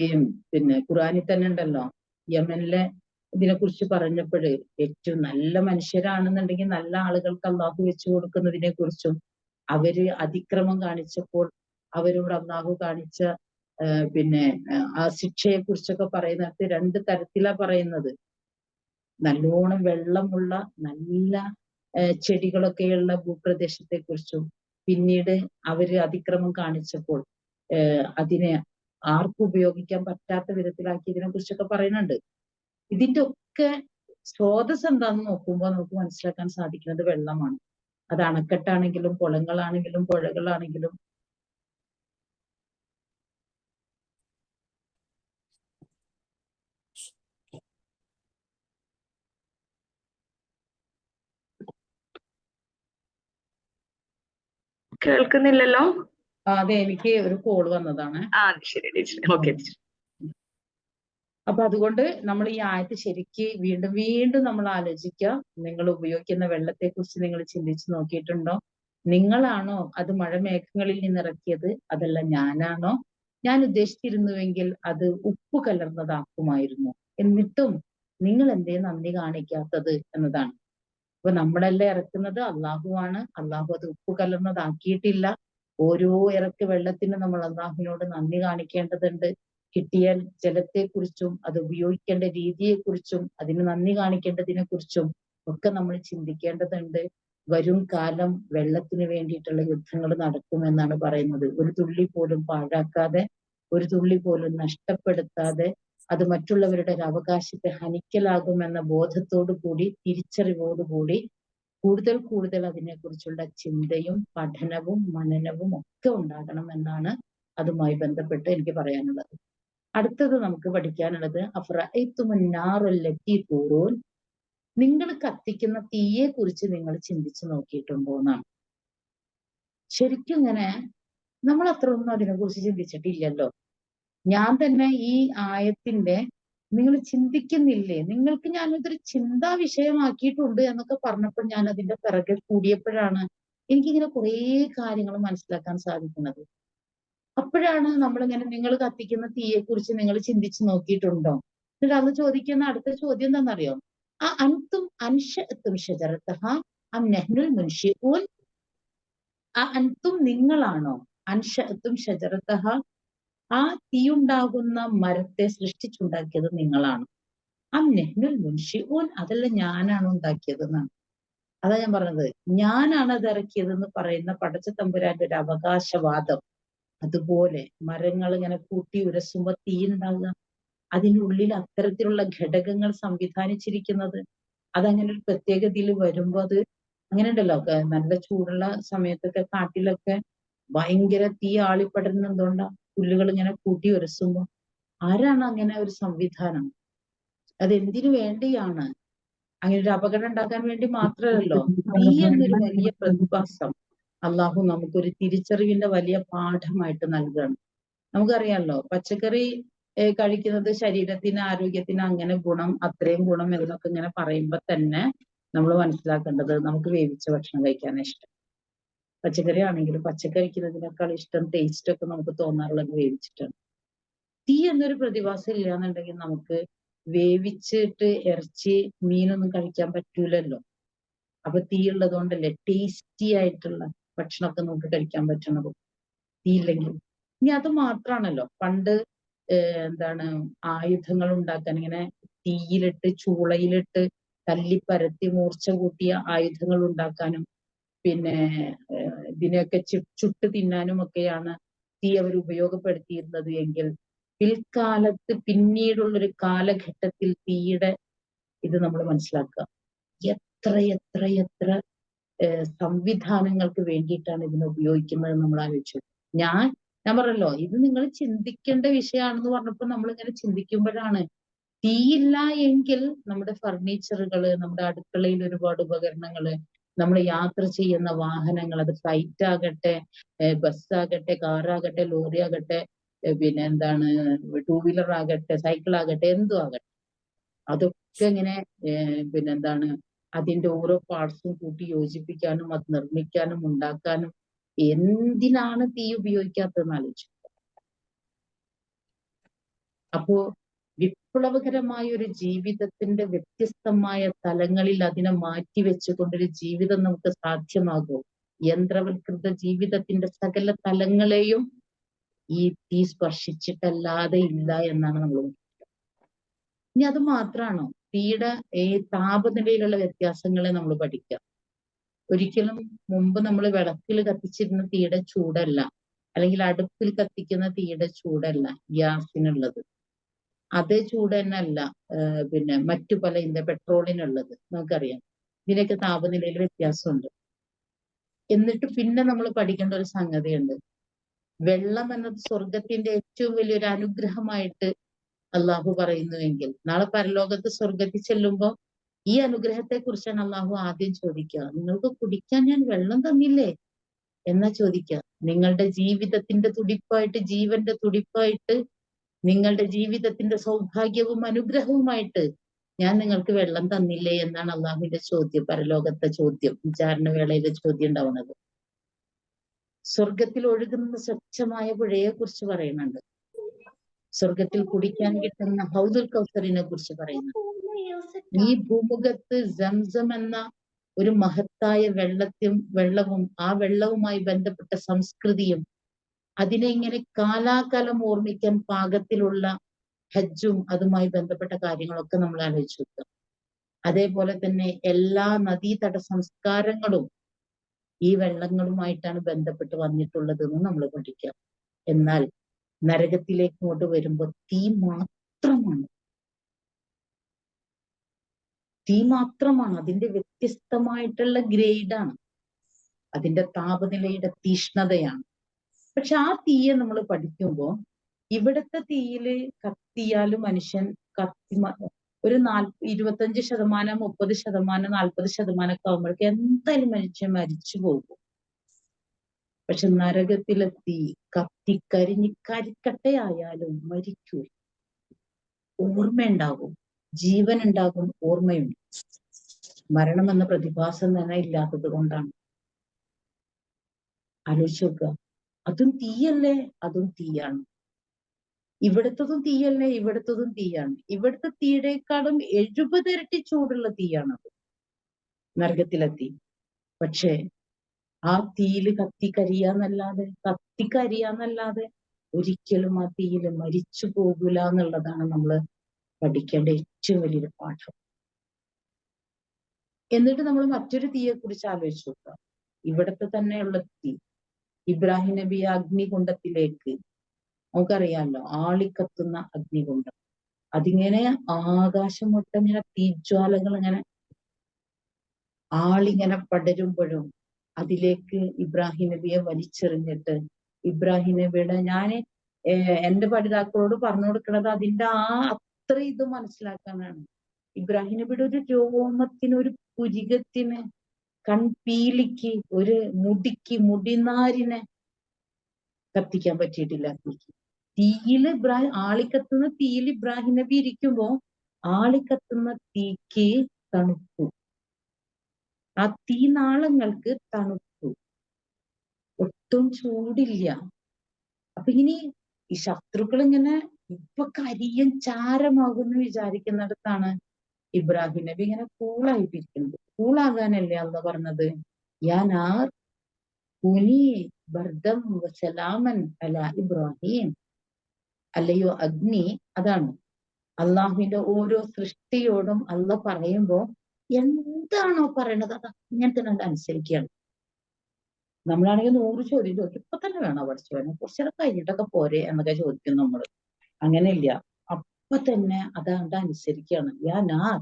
പിന്നെ ഖുർആനിൽ തന്നെ ഉണ്ടല്ലോ, യമനിലെ ഇതിനെ കുറിച്ച് പറഞ്ഞപ്പോഴ് ഏറ്റവും നല്ല മനുഷ്യരാണെന്നുണ്ടെങ്കിൽ നല്ല ആളുകൾക്ക് അള്ളാഹു വെച്ചു കൊടുക്കുന്നതിനെ കുറിച്ചും, അവര് അതിക്രമം കാണിച്ചപ്പോൾ അവരോട് അള്ളാഹു കാണിച്ച പിന്നെ ആ ശിക്ഷയെ കുറിച്ചൊക്കെ പറയുന്നിടത്ത് രണ്ട് തരത്തിലാ പറയുന്നത്. നല്ലോണം വെള്ളമുള്ള നല്ല ചെടികളൊക്കെയുള്ള ഭൂപ്രദേശത്തെ കുറിച്ചും, പിന്നീട് അവര് അതിക്രമം കാണിച്ചപ്പോൾ അതിനെ ആർക്കും ഉപയോഗിക്കാൻ പറ്റാത്ത വിധത്തിലാക്കിയതിനെ കുറിച്ചൊക്കെ പറയുന്നുണ്ട്. ഇതിന്റെ ഒക്കെ സ്രോതസ് എന്താന്ന് നോക്കുമ്പോൾ നമുക്ക് മനസ്സിലാക്കാൻ സാധിക്കുന്നത് വെള്ളമാണ്. അത് അണക്കെട്ടാണെങ്കിലും കുളങ്ങളാണെങ്കിലും പുഴകളാണെങ്കിലും കേൾക്കുന്നില്ലല്ലോ? അതെ, എനിക്ക് ഒരു കോൾ വന്നതാണ്. ശരി ടീച്ചർ. ഓക്കെ. അപ്പൊ അതുകൊണ്ട് നമ്മൾ ഈ ആയത്ത് ശരിക്ക് വീണ്ടും വീണ്ടും നമ്മൾ ആലോചിക്കുക. നിങ്ങൾ ഉപയോഗിക്കുന്ന വെള്ളത്തെ കുറിച്ച് നിങ്ങൾ ചിന്തിച്ചു നോക്കിയിട്ടുണ്ടോ? നിങ്ങളാണോ അത് മഴമേഘങ്ങളിൽ നിന്നിറക്കിയത്, അതല്ല ഞാനാണോ? ഞാൻ ഉദ്ദേശിച്ചിരുന്നുവെങ്കിൽ അത് ഉപ്പ് കലർന്നതാക്കുമായിരുന്നു. എന്നിട്ടും നിങ്ങൾ എന്തേ നന്ദി കാണിക്കാത്തത് എന്നതാണ്. അപ്പൊ നമ്മളെല്ലാം ഇറക്കുന്നത് അള്ളാഹുവാണ്. അള്ളാഹു അത് ഉപ്പ് കലർന്നതാക്കിയിട്ടില്ല. ഓരോ ഇറക്ക് വെള്ളത്തിന് നമ്മൾ അള്ളാഹുവിനോട് നന്ദി കാണിക്കേണ്ടതുണ്ട്. കിട്ടിയ ജലത്തെക്കുറിച്ചും അത് ഉപയോഗിക്കേണ്ട രീതിയെക്കുറിച്ചും അതിന് നന്ദി കാണിക്കേണ്ടതിനെ കുറിച്ചും ഒക്കെ നമ്മൾ ചിന്തിക്കേണ്ടതുണ്ട്. വരും കാലം വെള്ളത്തിന് വേണ്ടിയിട്ടുള്ള യുദ്ധങ്ങൾ നടക്കുമെന്നാണ് പറയുന്നത്. ഒരു തുള്ളി പോലും പാഴാക്കാതെ, ഒരു തുള്ളി പോലും നഷ്ടപ്പെടുത്താതെ, അത് മറ്റുള്ളവരുടെ ഒരു അവകാശത്തെ ഹനിക്കലാകുമെന്ന ബോധത്തോടു കൂടി, തിരിച്ചറിവോടുകൂടി കൂടുതൽ കൂടുതൽ അതിനെക്കുറിച്ചുള്ള ചിന്തയും പഠനവും മനനവും ഒക്കെ ഉണ്ടാകണം എന്നാണ് അതുമായി ബന്ധപ്പെട്ട് എനിക്ക് പറയാനുള്ളത്. അടുത്തത് നമുക്ക് പഠിക്കാനുള്ളത് നിങ്ങൾ കത്തിക്കുന്ന തീയെ കുറിച്ച് നിങ്ങൾ ചിന്തിച്ചു നോക്കിയിട്ടുണ്ടോ എന്നാണ്. ശരിക്കും ഇങ്ങനെ നമ്മൾ അത്രയൊന്നും അതിനെക്കുറിച്ച് ചിന്തിച്ചിട്ടില്ലല്ലോ. ഞാൻ തന്നെ ഈ ആയത്തിന്റെ നിങ്ങൾ ചിന്തിക്കുന്നില്ലേ, നിങ്ങൾക്ക് ഞാനിതൊരു ചിന്താ വിഷയമാക്കിയിട്ടുണ്ട് എന്നൊക്കെ പറഞ്ഞപ്പോൾ ഞാൻ അതിന്റെ പിറകെ കൂടിയപ്പോഴാണ് എനിക്കിങ്ങനെ കുറേ കാര്യങ്ങൾ മനസ്സിലാക്കാൻ സാധിക്കുന്നത്. അപ്പോഴാണ് നമ്മളിങ്ങനെ നിങ്ങൾ കത്തിക്കുന്ന തീയെ കുറിച്ച് നിങ്ങൾ ചിന്തിച്ചു നോക്കിയിട്ടുണ്ടോ? എന്നിട്ട് അന്ന് ചോദിക്കുന്ന അടുത്ത ചോദ്യം എന്താണെന്നറിയോ? ആ അൻതും അൻശഅതും ഷജറതഹ അം നഹ്നുൽ മുൻഷിഊൻ. ആ അൻതും നിങ്ങളാണോ, അൻശഅതും ഷജറതഹ ആ തീയുണ്ടാകുന്ന മരത്തെ സൃഷ്ടിച്ചുണ്ടാക്കിയത് നിങ്ങളാണ്. അം നഹ്നുൽ മുൻഷിഊൻ അതല്ല ഞാനാണ് ഉണ്ടാക്കിയതെന്നാണ്. അതാ ഞാൻ പറഞ്ഞത്, ഞാനാണ് അത് ഇറക്കിയതെന്ന് പറയുന്ന പടച്ച തമ്പുരാന്റെ ഒരു അവകാശവാദം. അതുപോലെ മരങ്ങൾ ഇങ്ങനെ കൂട്ടി ഉരസുമ്പോ തീ ഉണ്ടാകുക, അതിൻ്റെ ഉള്ളിൽ അത്തരത്തിലുള്ള ഘടകങ്ങൾ സംവിധാനിച്ചിരിക്കുന്നത്. അതങ്ങനെ ഒരു പ്രത്യേകതയിൽ വരുമ്പോ അത് അങ്ങനെ ഉണ്ടല്ലോ, നല്ല ചൂടുള്ള സമയത്തൊക്കെ കാട്ടിലൊക്കെ ഭയങ്കര തീ ആളിപ്പടരുന്ന എന്തുകൊണ്ടാ? പുല്ലുകൾ ഇങ്ങനെ കൂട്ടി ഉരസുമ്പോ. ആരാണ് അങ്ങനെ ഒരു സംവിധാനം? അതെന്തിനു വേണ്ടിയാണ്? അങ്ങനെ ഒരു അപകടം ഉണ്ടാക്കാൻ വേണ്ടി മാത്രമല്ലല്ലോ. തീ എന്നൊരു വലിയ പ്രതിഭാസം അള്ളാഹു നമുക്കൊരു തിരിച്ചറിവിന്റെ വലിയ പാഠമായിട്ട് നൽകുകയാണ്. നമുക്കറിയാമല്ലോ, പച്ചക്കറി കഴിക്കുന്നത് ശരീരത്തിന് ആരോഗ്യത്തിന് അങ്ങനെ ഗുണം, അത്രയും ഗുണം എന്നൊക്കെ ഇങ്ങനെ പറയുമ്പോ തന്നെ നമ്മൾ മനസ്സിലാക്കേണ്ടത് നമുക്ക് വേവിച്ച ഭക്ഷണം കഴിക്കാൻ ഇഷ്ടം. പച്ചക്കറി ആണെങ്കിലും പച്ചക്കറിക്കുന്നതിനേക്കാൾ ഇഷ്ടം ടേസ്റ്റ് ഒക്കെ നമുക്ക് തോന്നാറുള്ളത് വേവിച്ചിട്ടാണ്. തീ എന്നൊരു പ്രതിഭാസം ഇല്ലാന്നുണ്ടെങ്കിൽ നമുക്ക് വേവിച്ചിട്ട് ഇറച്ചി മീനൊന്നും കഴിക്കാൻ പറ്റൂലല്ലോ. അപ്പൊ തീ ഉള്ളത് കൊണ്ടല്ലേ ടേസ്റ്റി ആയിട്ടുള്ള ഭക്ഷണമൊക്കെ നമുക്ക് കഴിക്കാൻ പറ്റണത് തീ ഇല്ലെങ്കിൽ. ഇനി അത് മാത്രാണല്ലോ, പണ്ട് എന്താണ് ആയുധങ്ങൾ ഉണ്ടാക്കാൻ ഇങ്ങനെ തീയിലിട്ട് ചൂളയിലിട്ട് തല്ലിപ്പരത്തി മൂർച്ച കൂട്ടിയ ആയുധങ്ങൾ ഉണ്ടാക്കാനും പിന്നെ ഇതിനെയൊക്കെ ചുട്ട് തിന്നാനും ഒക്കെയാണ് തീ അവർ ഉപയോഗപ്പെടുത്തിയിരുന്നത് എങ്കിൽ, പിൽക്കാലത്ത് പിന്നീടുള്ളൊരു കാലഘട്ടത്തിൽ തീയുടെ ഇത് നമ്മൾ മനസ്സിലാക്കുക. എത്ര എത്ര എത്ര സംവിധാനങ്ങൾക്ക് വേണ്ടിയിട്ടാണ് ഇതിനെ ഉപയോഗിക്കുന്നത് നമ്മൾ ആലോചിച്ചു. ഞാൻ പറഞ്ഞല്ലോ, ഇത് നിങ്ങൾ ചിന്തിക്കേണ്ട വിഷയമാണെന്ന് പറഞ്ഞപ്പോൾ നമ്മളിങ്ങനെ ചിന്തിക്കുമ്പോഴാണ്, തീയില്ല എങ്കിൽ നമ്മുടെ ഫർണിച്ചറുകള്, നമ്മുടെ അടുക്കളയിൽ ഒരുപാട് ഉപകരണങ്ങള്, നമ്മൾ യാത്ര ചെയ്യുന്ന വാഹനങ്ങൾ, അത് ഫ്ലൈറ്റ് ആകട്ടെ, ബസ്സാകട്ടെ, കാറാകട്ടെ, ലോറി ആകട്ടെ, പിന്നെ എന്താണ് ടൂ വീലർ ആകട്ടെ, സൈക്കിൾ ആകട്ടെ, എന്തും ആകട്ടെ, അതൊക്കെ ഇങ്ങനെ പിന്നെന്താണ് അതിന്റെ ഓരോ പാർട്സും കൂട്ടി യോജിപ്പിക്കാനും അത് നിർമ്മിക്കാനും ഉണ്ടാക്കാനും എന്തിനാണ് തീ ഉപയോഗിക്കാത്തതെന്ന് ആലോചിച്ചു. അപ്പോ വിപ്ലവകരമായ ഒരു ജീവിതത്തിന്റെ വ്യത്യസ്തമായ തലങ്ങളിൽ അതിനെ മാറ്റിവെച്ചുകൊണ്ടൊരു ജീവിതം നമുക്ക് സാധ്യമാകും. യന്ത്രവൽകൃത ജീവിതത്തിന്റെ സകല തലങ്ങളെയും ഈ തീ സ്പർശിച്ചിട്ടല്ലാതെ ഇല്ല എന്നാണ് നമ്മൾ. ഇനി അത് മാത്രമാണോ? തീയുടെ ഈ താപനിലയിലുള്ള വ്യത്യാസങ്ങളെ നമ്മൾ പഠിക്കുക. ഒരിക്കലും മുമ്പ് നമ്മൾ വിളക്കിൽ കത്തിച്ചിരുന്ന തീയുടെ ചൂടല്ല, അല്ലെങ്കിൽ അടുപ്പിൽ കത്തിക്കുന്ന തീയുടെ ചൂടല്ല ഗ്യാസിനുള്ളത്. അതേ ചൂട് തന്നെ അല്ല പിന്നെ മറ്റു പല പെട്രോളിനുള്ളത്. നമുക്കറിയാം ഇതിനൊക്കെ താപനിലയിൽ വ്യത്യാസമുണ്ട്. എന്നിട്ട് പിന്നെ നമ്മൾ പഠിക്കേണ്ട ഒരു സംഗതിയുണ്ട്. വെള്ളം എന്നത് സ്വർഗത്തിന്റെ ഏറ്റവും വലിയൊരു അനുഗ്രഹമായിട്ട് അള്ളാഹു പറയുന്നുവെങ്കിൽ, നാളെ പരലോകത്ത് സ്വർഗത്തിൽ ചെല്ലുമ്പോൾ ഈ അനുഗ്രഹത്തെ കുറിച്ചാണ് അള്ളാഹു ആദ്യം ചോദിക്കുക. നിങ്ങൾക്ക് കുടിക്കാൻ ഞാൻ വെള്ളം തന്നില്ലേ എന്നാ ചോദിക്കുക. നിങ്ങളുടെ ജീവിതത്തിന്റെ തുടിപ്പായിട്ട്, ജീവന്റെ തുടിപ്പായിട്ട്, നിങ്ങളുടെ ജീവിതത്തിന്റെ സൗഭാഗ്യവും അനുഗ്രഹവുമായിട്ട് ഞാൻ നിങ്ങൾക്ക് വെള്ളം തന്നില്ലേ എന്നാണ് അള്ളാഹുവിന്റെ ചോദ്യം, പരലോകത്തെ ചോദ്യം, വിചാരണ വേളയിലെ ചോദ്യം ഉണ്ടാവുന്നത്. സ്വർഗത്തിൽ ഒഴുകുന്ന സ്വച്ഛമായ പുഴയെ കുറിച്ച് പറയുന്നുണ്ട്. സ്വർഗത്തിൽ കുടിക്കാൻ കിട്ടുന്ന ഹൗദുൽ കൗസറിനെ കുറിച്ച് പറയുന്നുണ്ട്. ഈ ഭൂമുഖത്ത് സംസം എന്ന ഒരു മഹത്തായ വെള്ളവും ആ വെള്ളവുമായി ബന്ധപ്പെട്ട സംസ്കൃതിയും, അതിനെ ഇങ്ങനെ കാലാകാലം ഓർമ്മിക്കാൻ പാകത്തിലുള്ള ഹജ്ജും അതുമായി ബന്ധപ്പെട്ട കാര്യങ്ങളൊക്കെ നമ്മൾ ആലോചിച്ച് നോക്കുക. അതേപോലെ തന്നെ എല്ലാ നദീതട സംസ്കാരങ്ങളും ഈ വെള്ളങ്ങളുമായിട്ടാണ് ബന്ധപ്പെട്ട് വന്നിട്ടുള്ളതെന്ന് നമ്മൾ പഠിക്കാം. എന്നാൽ നരകത്തിലേക്ക് ഇങ്ങോട്ട് വരുമ്പോൾ തീ മാത്രമാണ്. അതിന്റെ വ്യത്യസ്തമായിട്ടുള്ള ഗ്രേഡാണ്, അതിന്റെ താപനിലയുടെ തീഷ്ണതയാണ്. പക്ഷെ ആ തീയെ നമ്മൾ പഠിക്കുമ്പോൾ ഇവിടുത്തെ തീയില് കത്തിയാലും മനുഷ്യൻ ഒരു 25%, 30%, 40% ഒക്കെ ആകുമ്പോഴേക്ക് എന്തായാലും മനുഷ്യൻ മരിച്ചു പോകും. പക്ഷെ നരകത്തിലെ തീ കത്തിക്കരിഞ്ഞ് കരിക്കട്ടയായാലും മരിക്കൂ. ഓർമ്മയുണ്ടാകും, ജീവൻ ഉണ്ടാകും, ഓർമ്മയുണ്ട്. മരണം എന്ന പ്രതിഭാസം തന്നെ ഇല്ലാത്തത് കൊണ്ടാണ്. ആലോചിച്ച് നോക്കുക. അതും തീയല്ലേ? അതും തീയാണ്. ഇവിടുത്തതും തീയല്ലേ? ഇവിടുത്തതും തീയാണ്. ഇവിടുത്തെ തീയുടെക്കാളും 70 ഇരട്ടി ചൂടുള്ള തീയാണത്, നരകത്തിലെ തീ. പക്ഷേ ആ തീയില് കത്തിക്കരിയാന്നല്ലാതെ ഒരിക്കലും ആ തീയില് മരിച്ചു പോകൂല എന്നുള്ളതാണ് നമ്മൾ പഠിക്കേണ്ട ഏറ്റവും വലിയൊരു പാഠം. എന്നിട്ട് നമ്മൾ മറ്റൊരു തീയെ കുറിച്ച് ആലോചിച്ച് നോക്കുക. ഇവിടത്തെ തന്നെയുള്ള തീ, ഇബ്രാഹിം നബി അഗ്നികുണ്ഡത്തിലേക്ക്, നമുക്കറിയാമല്ലോ, ആളിക്കത്തുന്ന അഗ്നികുണ്ഡം. അതിങ്ങനെ ആകാശം മൊത്തം ഇങ്ങനെ തീജ്വാലകൾ ഇങ്ങനെ ആളിങ്ങനെ പടരുമ്പോഴും അതിലേക്ക് ഇബ്രാഹിം നബിയെ വലിച്ചെറിഞ്ഞിട്ട്, ഇബ്രാഹിം നബിയുടെ, എന്റെ പഠിതാക്കളോട് പറഞ്ഞു കൊടുക്കുന്നത് അതിന്റെ അത്ര ഇത് മനസ്സിലാക്കാനാണ്. ഇബ്രാഹിം നബിയുടെ ഒരു രോമത്തിന്, ഒരു പുരികത്തിന്, കൺപീലിക്ക്, ഒരു മുടിനാരിനെ കത്തിക്കാൻ പറ്റിയിട്ടില്ല. തീയില് ആളിക്കത്തുന്ന തീയിൽ ഇബ്രാഹിം നബി ഇരിക്കുമ്പോ ആളിക്കത്തുന്ന തീക്ക് തണുപ്പു, ആ തീനാളങ്ങൾക്ക് തണുപ്പു, ഒട്ടും ചൂടില്ല. അപ്പൊ ഇനി ഈ ശത്രുക്കൾ ഇങ്ങനെ ഇപ്പൊ കരിയൻ ചാരമാകുമെന്ന് വിചാരിക്കുന്നിടത്താണ് ഇബ്രാഹിം നബി ഇങ്ങനെ കൂളായിട്ടിരിക്കുന്നത്. കൂളാകാനല്ലേ അള്ള പറഞ്ഞത്, യാനാർ കുനി ബർദം വസലാമൻ അലാ ഇബ്രാഹിം. അല്ലയോ അഗ്നി, അതാണ് അള്ളാഹുവിന്റെ ഓരോ സൃഷ്ടിയോടും അള്ള പറയുമ്പോ എന്താണോ പറയണത് അത് അങ്ങനെ തന്നെ അനുസരിക്കുകയാണ്. നമ്മളാണെങ്കിൽ 100 ചോദ്യം ചോദിക്കും, ഇപ്പൊ തന്നെ വേണോ പഠിച്ചവനെ, കുറച്ചൊക്കെ കഴിഞ്ഞിട്ടൊക്കെ പോരെ എന്നൊക്കെ ചോദിക്കും നമ്മൾ. അങ്ങനെയില്ല, അപ്പൊ തന്നെ അതാണ്ട് അനുസരിക്കുകയാണ്. യാനാർ,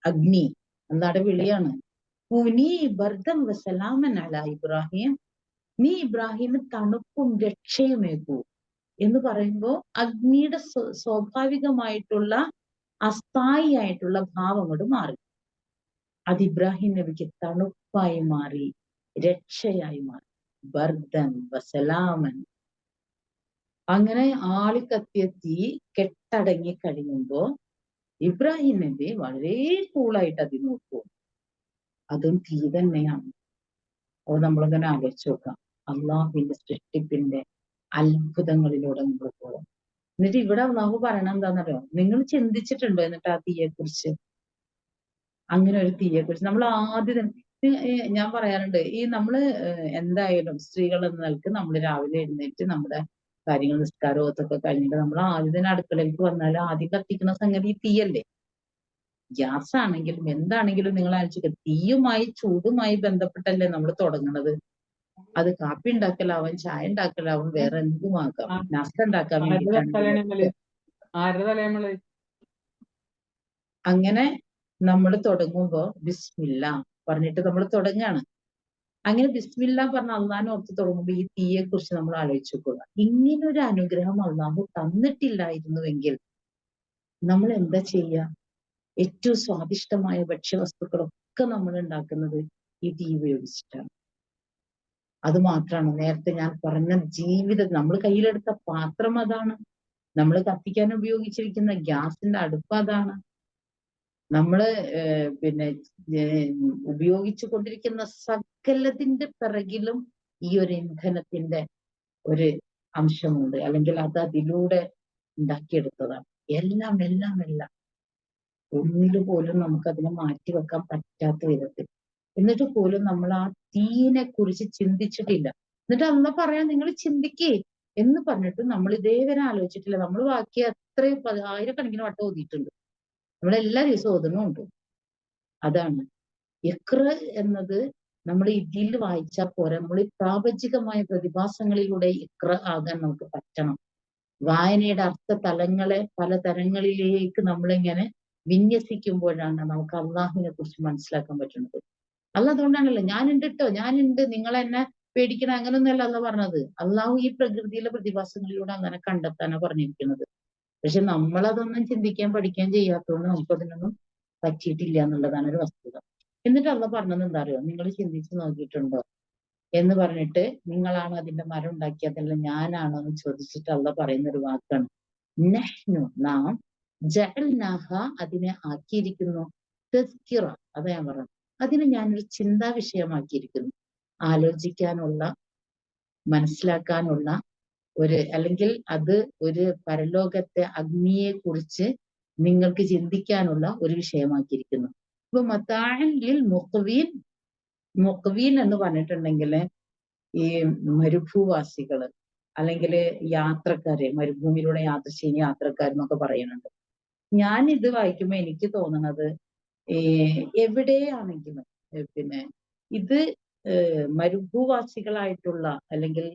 അഗ്നി, അള്ളാടെ വിളിയാണ്. കുനി ബർദം വസലാമൻ അലാ ഇബ്രാഹിം, നീ ഇബ്രാഹിമിന് തണുപ്പും രക്ഷയുമേകൂ എന്ന് പറയുമ്പോൾ അഗ്നിയുടെ സ്വാഭാവികമായിട്ടുള്ള അസ്ഥായിയായിട്ടുള്ള ഭാവം കൊണ്ട് മാറി. അത് ഇബ്രാഹിം നബിക്ക് തണുപ്പായി മാറി, രക്ഷയായി മാറി. ബർദൻ വസലാമൻ. അങ്ങനെ ആളിക്കത്തിയ തീ കെട്ടടങ്ങി കഴിയുമ്പോ ഇബ്രാഹിം നബി വളരെ കൂളായിട്ട് അത് നോക്കും. അതും തീ തന്നെയാണ്. അത് നമ്മളിങ്ങനെ ആലോചിച്ച് നോക്കാം. അള്ളാഹുവിന്റെ സൃഷ്ടിപ്പിന്റെ അത്ഭുതങ്ങളിലൂടെ നമ്മൾ പോകും. എന്നിട്ട് ഇവിടെ അള്ളാഹു പറയണത് എന്താണെന്നറിയോ? നിങ്ങൾ ചിന്തിച്ചിട്ടുണ്ടോ എന്നിട്ട് ആ തീയെ കുറിച്ച്? അങ്ങനെ ഒരു തീയെ കുറിച്ച് നമ്മൾ ആദ്യം ഞാൻ പറയാറുണ്ട്, ഈ നമ്മള് എന്തായാലും സ്ത്രീകൾ എന്ന നിലക്ക് നമ്മൾ രാവിലെ എഴുന്നേറ്റ് നമ്മുടെ കാര്യങ്ങൾ നിസ്കാരം ഓത്തൊക്കെ കഴിഞ്ഞിട്ട് നമ്മൾ ആദ്യം തന്നെ അടുക്കളയിലേക്ക് വന്നാൽ ആദ്യം കത്തിക്കുന്ന സംഗതി ഈ തീയല്ലേ. ഗ്യാസ് ആണെങ്കിലും എന്താണെങ്കിലും നിങ്ങൾ ആലോചിക്കുക, തീയുമായി ചൂടുമായി ബന്ധപ്പെട്ടല്ലേ നമ്മൾ തുടങ്ങുന്നത്. അത് കാപ്പി ഉണ്ടാക്കലാവും, ചായ ഉണ്ടാക്കലാവും, വേറെ എന്തുമാകാം, നാസ്ത ഉണ്ടാക്കാൻ വേണ്ടിയിട്ടാണ്. അങ്ങനെ നമ്മൾ തുടങ്ങുമ്പോ ബിസ്മില്ല പറഞ്ഞിട്ട് നമ്മൾ തുടങ്ങാണ്. അങ്ങനെ ബിസ്മില്ല പറഞ്ഞ അള്ളാഹിനെ ഓർത്ത് തുടങ്ങുമ്പോ ഈ തീയെ കുറിച്ച് നമ്മൾ ആലോചിച്ചു നോക്കുക. ഇങ്ങനൊരു അനുഗ്രഹം അള്ളാഹു തന്നിട്ടില്ലായിരുന്നുവെങ്കിൽ നമ്മൾ എന്താ ചെയ്യുക? ഏറ്റവും സ്വാദിഷ്ടമായ ഭക്ഷ്യവസ്തുക്കളൊക്കെ നമ്മൾ ഉണ്ടാക്കുന്നത് ഈ തീ ഉപയോഗിച്ചിട്ടാണ്. അത് മാത്രമാണ് നേരത്തെ ഞാൻ പറഞ്ഞ ജീവിതം നമ്മൾ കയ്യിലെടുത്ത പാത്രം അതാണ്, നമ്മൾ കത്തിക്കാൻ ഉപയോഗിച്ചിരിക്കുന്ന ഗ്യാസിന്റെ അടുപ്പ് അതാണ്, നമ്മള് പിന്നെ ഉപയോഗിച്ചു കൊണ്ടിരിക്കുന്ന സകലത്തിന്റെ പിറകിലും ഈ ഒരു ഇന്ധനത്തിന്റെ ഒരു അംശമുണ്ട്, അല്ലെങ്കിൽ അത് അതിലൂടെ ഉണ്ടാക്കിയെടുത്തതാണ്. എല്ലാം എല്ലാം എല്ലാം ഒന്നില് പോലും നമുക്കതിനെ മാറ്റി വെക്കാൻ പറ്റാത്ത വിധത്തിൽ. എന്നിട്ട് പോലും നമ്മൾ ആ തീനെ കുറിച്ച് ചിന്തിച്ചിട്ടില്ല. എന്നിട്ട് അന്ന് പറയാൻ നിങ്ങൾ ചിന്തിക്കേ എന്ന് പറഞ്ഞിട്ട് നമ്മൾ ഇതേവരെ ആലോചിച്ചിട്ടില്ല. നമ്മൾ ബാക്കി എത്രയും ആയിരക്കണക്കിന് വട്ടം ഓതിയിട്ടുണ്ട്, നമ്മളെല്ലാ ദിവസവും ഓതുന്നുമുണ്ട്. അതാണ് ഇഖ്റ എന്നത്. നമ്മൾ ഇതിൽ വായിച്ചാൽ പോരാ, നമ്മൾ ഈ പ്രാപഞ്ചികമായ പ്രതിഭാസങ്ങളിലൂടെ ഇഖ്റ ആകാൻ നമുക്ക് പറ്റണം. വായനയുടെ അർത്ഥ തലങ്ങളെ പല തരങ്ങളിലേക്ക് നമ്മളിങ്ങനെ വിന്യസിക്കുമ്പോഴാണ് നമുക്ക് അള്ളാഹുവിനെ കുറിച്ച് മനസ്സിലാക്കാൻ പറ്റുന്നത്. അള്ളാഹ് അതുകൊണ്ടാണല്ലോ ഞാനുണ്ട് കേട്ടോ, ഞാനുണ്ട്, നിങ്ങളെന്നെ പേടിക്കണം അങ്ങനൊന്നുമല്ല അള്ളാഹ് പറഞ്ഞത്. അള്ളാഹു ഈ പ്രകൃതിയിലെ പ്രതിഭാസങ്ങളിലൂടെ അങ്ങനെ കണ്ടെത്താനാണ് പറഞ്ഞിരിക്കുന്നത്. പക്ഷെ നമ്മളതൊന്നും ചിന്തിക്കാൻ പഠിക്കാൻ ചെയ്യാത്തതുകൊണ്ട് നമുക്കതിനൊന്നും പറ്റിയിട്ടില്ല എന്നുള്ളതാണ് ഒരു വസ്തുത. എന്നിട്ട് അള്ളാഹ് പറഞ്ഞത് എന്താ അറിയോ? നിങ്ങൾ ചിന്തിച്ചു നോക്കിയിട്ടുണ്ടോ എന്ന് പറഞ്ഞിട്ട്, നിങ്ങളാണ് അതിന്റെ മരം ഉണ്ടാക്കിയതല്ല ഞാനാണോ എന്ന് ചോദിച്ചിട്ട് അള്ളാഹ് പറയുന്ന ഒരു വാക്കാണ് നഹ്നു, നാം, ജഅൽനാഹ, അതിനെ ആക്കിയിരിക്കുന്നു, തസ്കിറ, അതാ ഞാൻ പറഞ്ഞത്, അതിനെ ഞാനൊരു ചിന്താ വിഷയമാക്കിയിരിക്കുന്നു. ആലോചിക്കാനുള്ള, മനസ്സിലാക്കാനുള്ള ഒരു, അല്ലെങ്കിൽ അത് ഒരു പരലോകത്തെ അഗ്നിയെ കുറിച്ച് നിങ്ങൾക്ക് ചിന്തിക്കാനുള്ള ഒരു വിഷയമാക്കിയിരിക്കുന്നു. ഇപ്പൊ മതാഅൻ ലിൽ മുഖ്വീൻ, മുഖ്വീൻ എന്ന് പറഞ്ഞിട്ടുണ്ടെങ്കിൽ ഈ മരുഭൂവാസികള് അല്ലെങ്കിൽ യാത്രക്കാര്, മരുഭൂമിയിലൂടെ യാത്ര ചെയ്യുന്ന യാത്രക്കാരെന്നൊക്കെ പറയുന്നുണ്ട്. ഞാൻ ഇത് വായിക്കുമ്പോ എനിക്ക് തോന്നുന്നത് എവിടെയാണെങ്കിലും പിന്നെ ഇത് മരുഭൂവാസികളായിട്ടുള്ള അല്ലെങ്കിൽ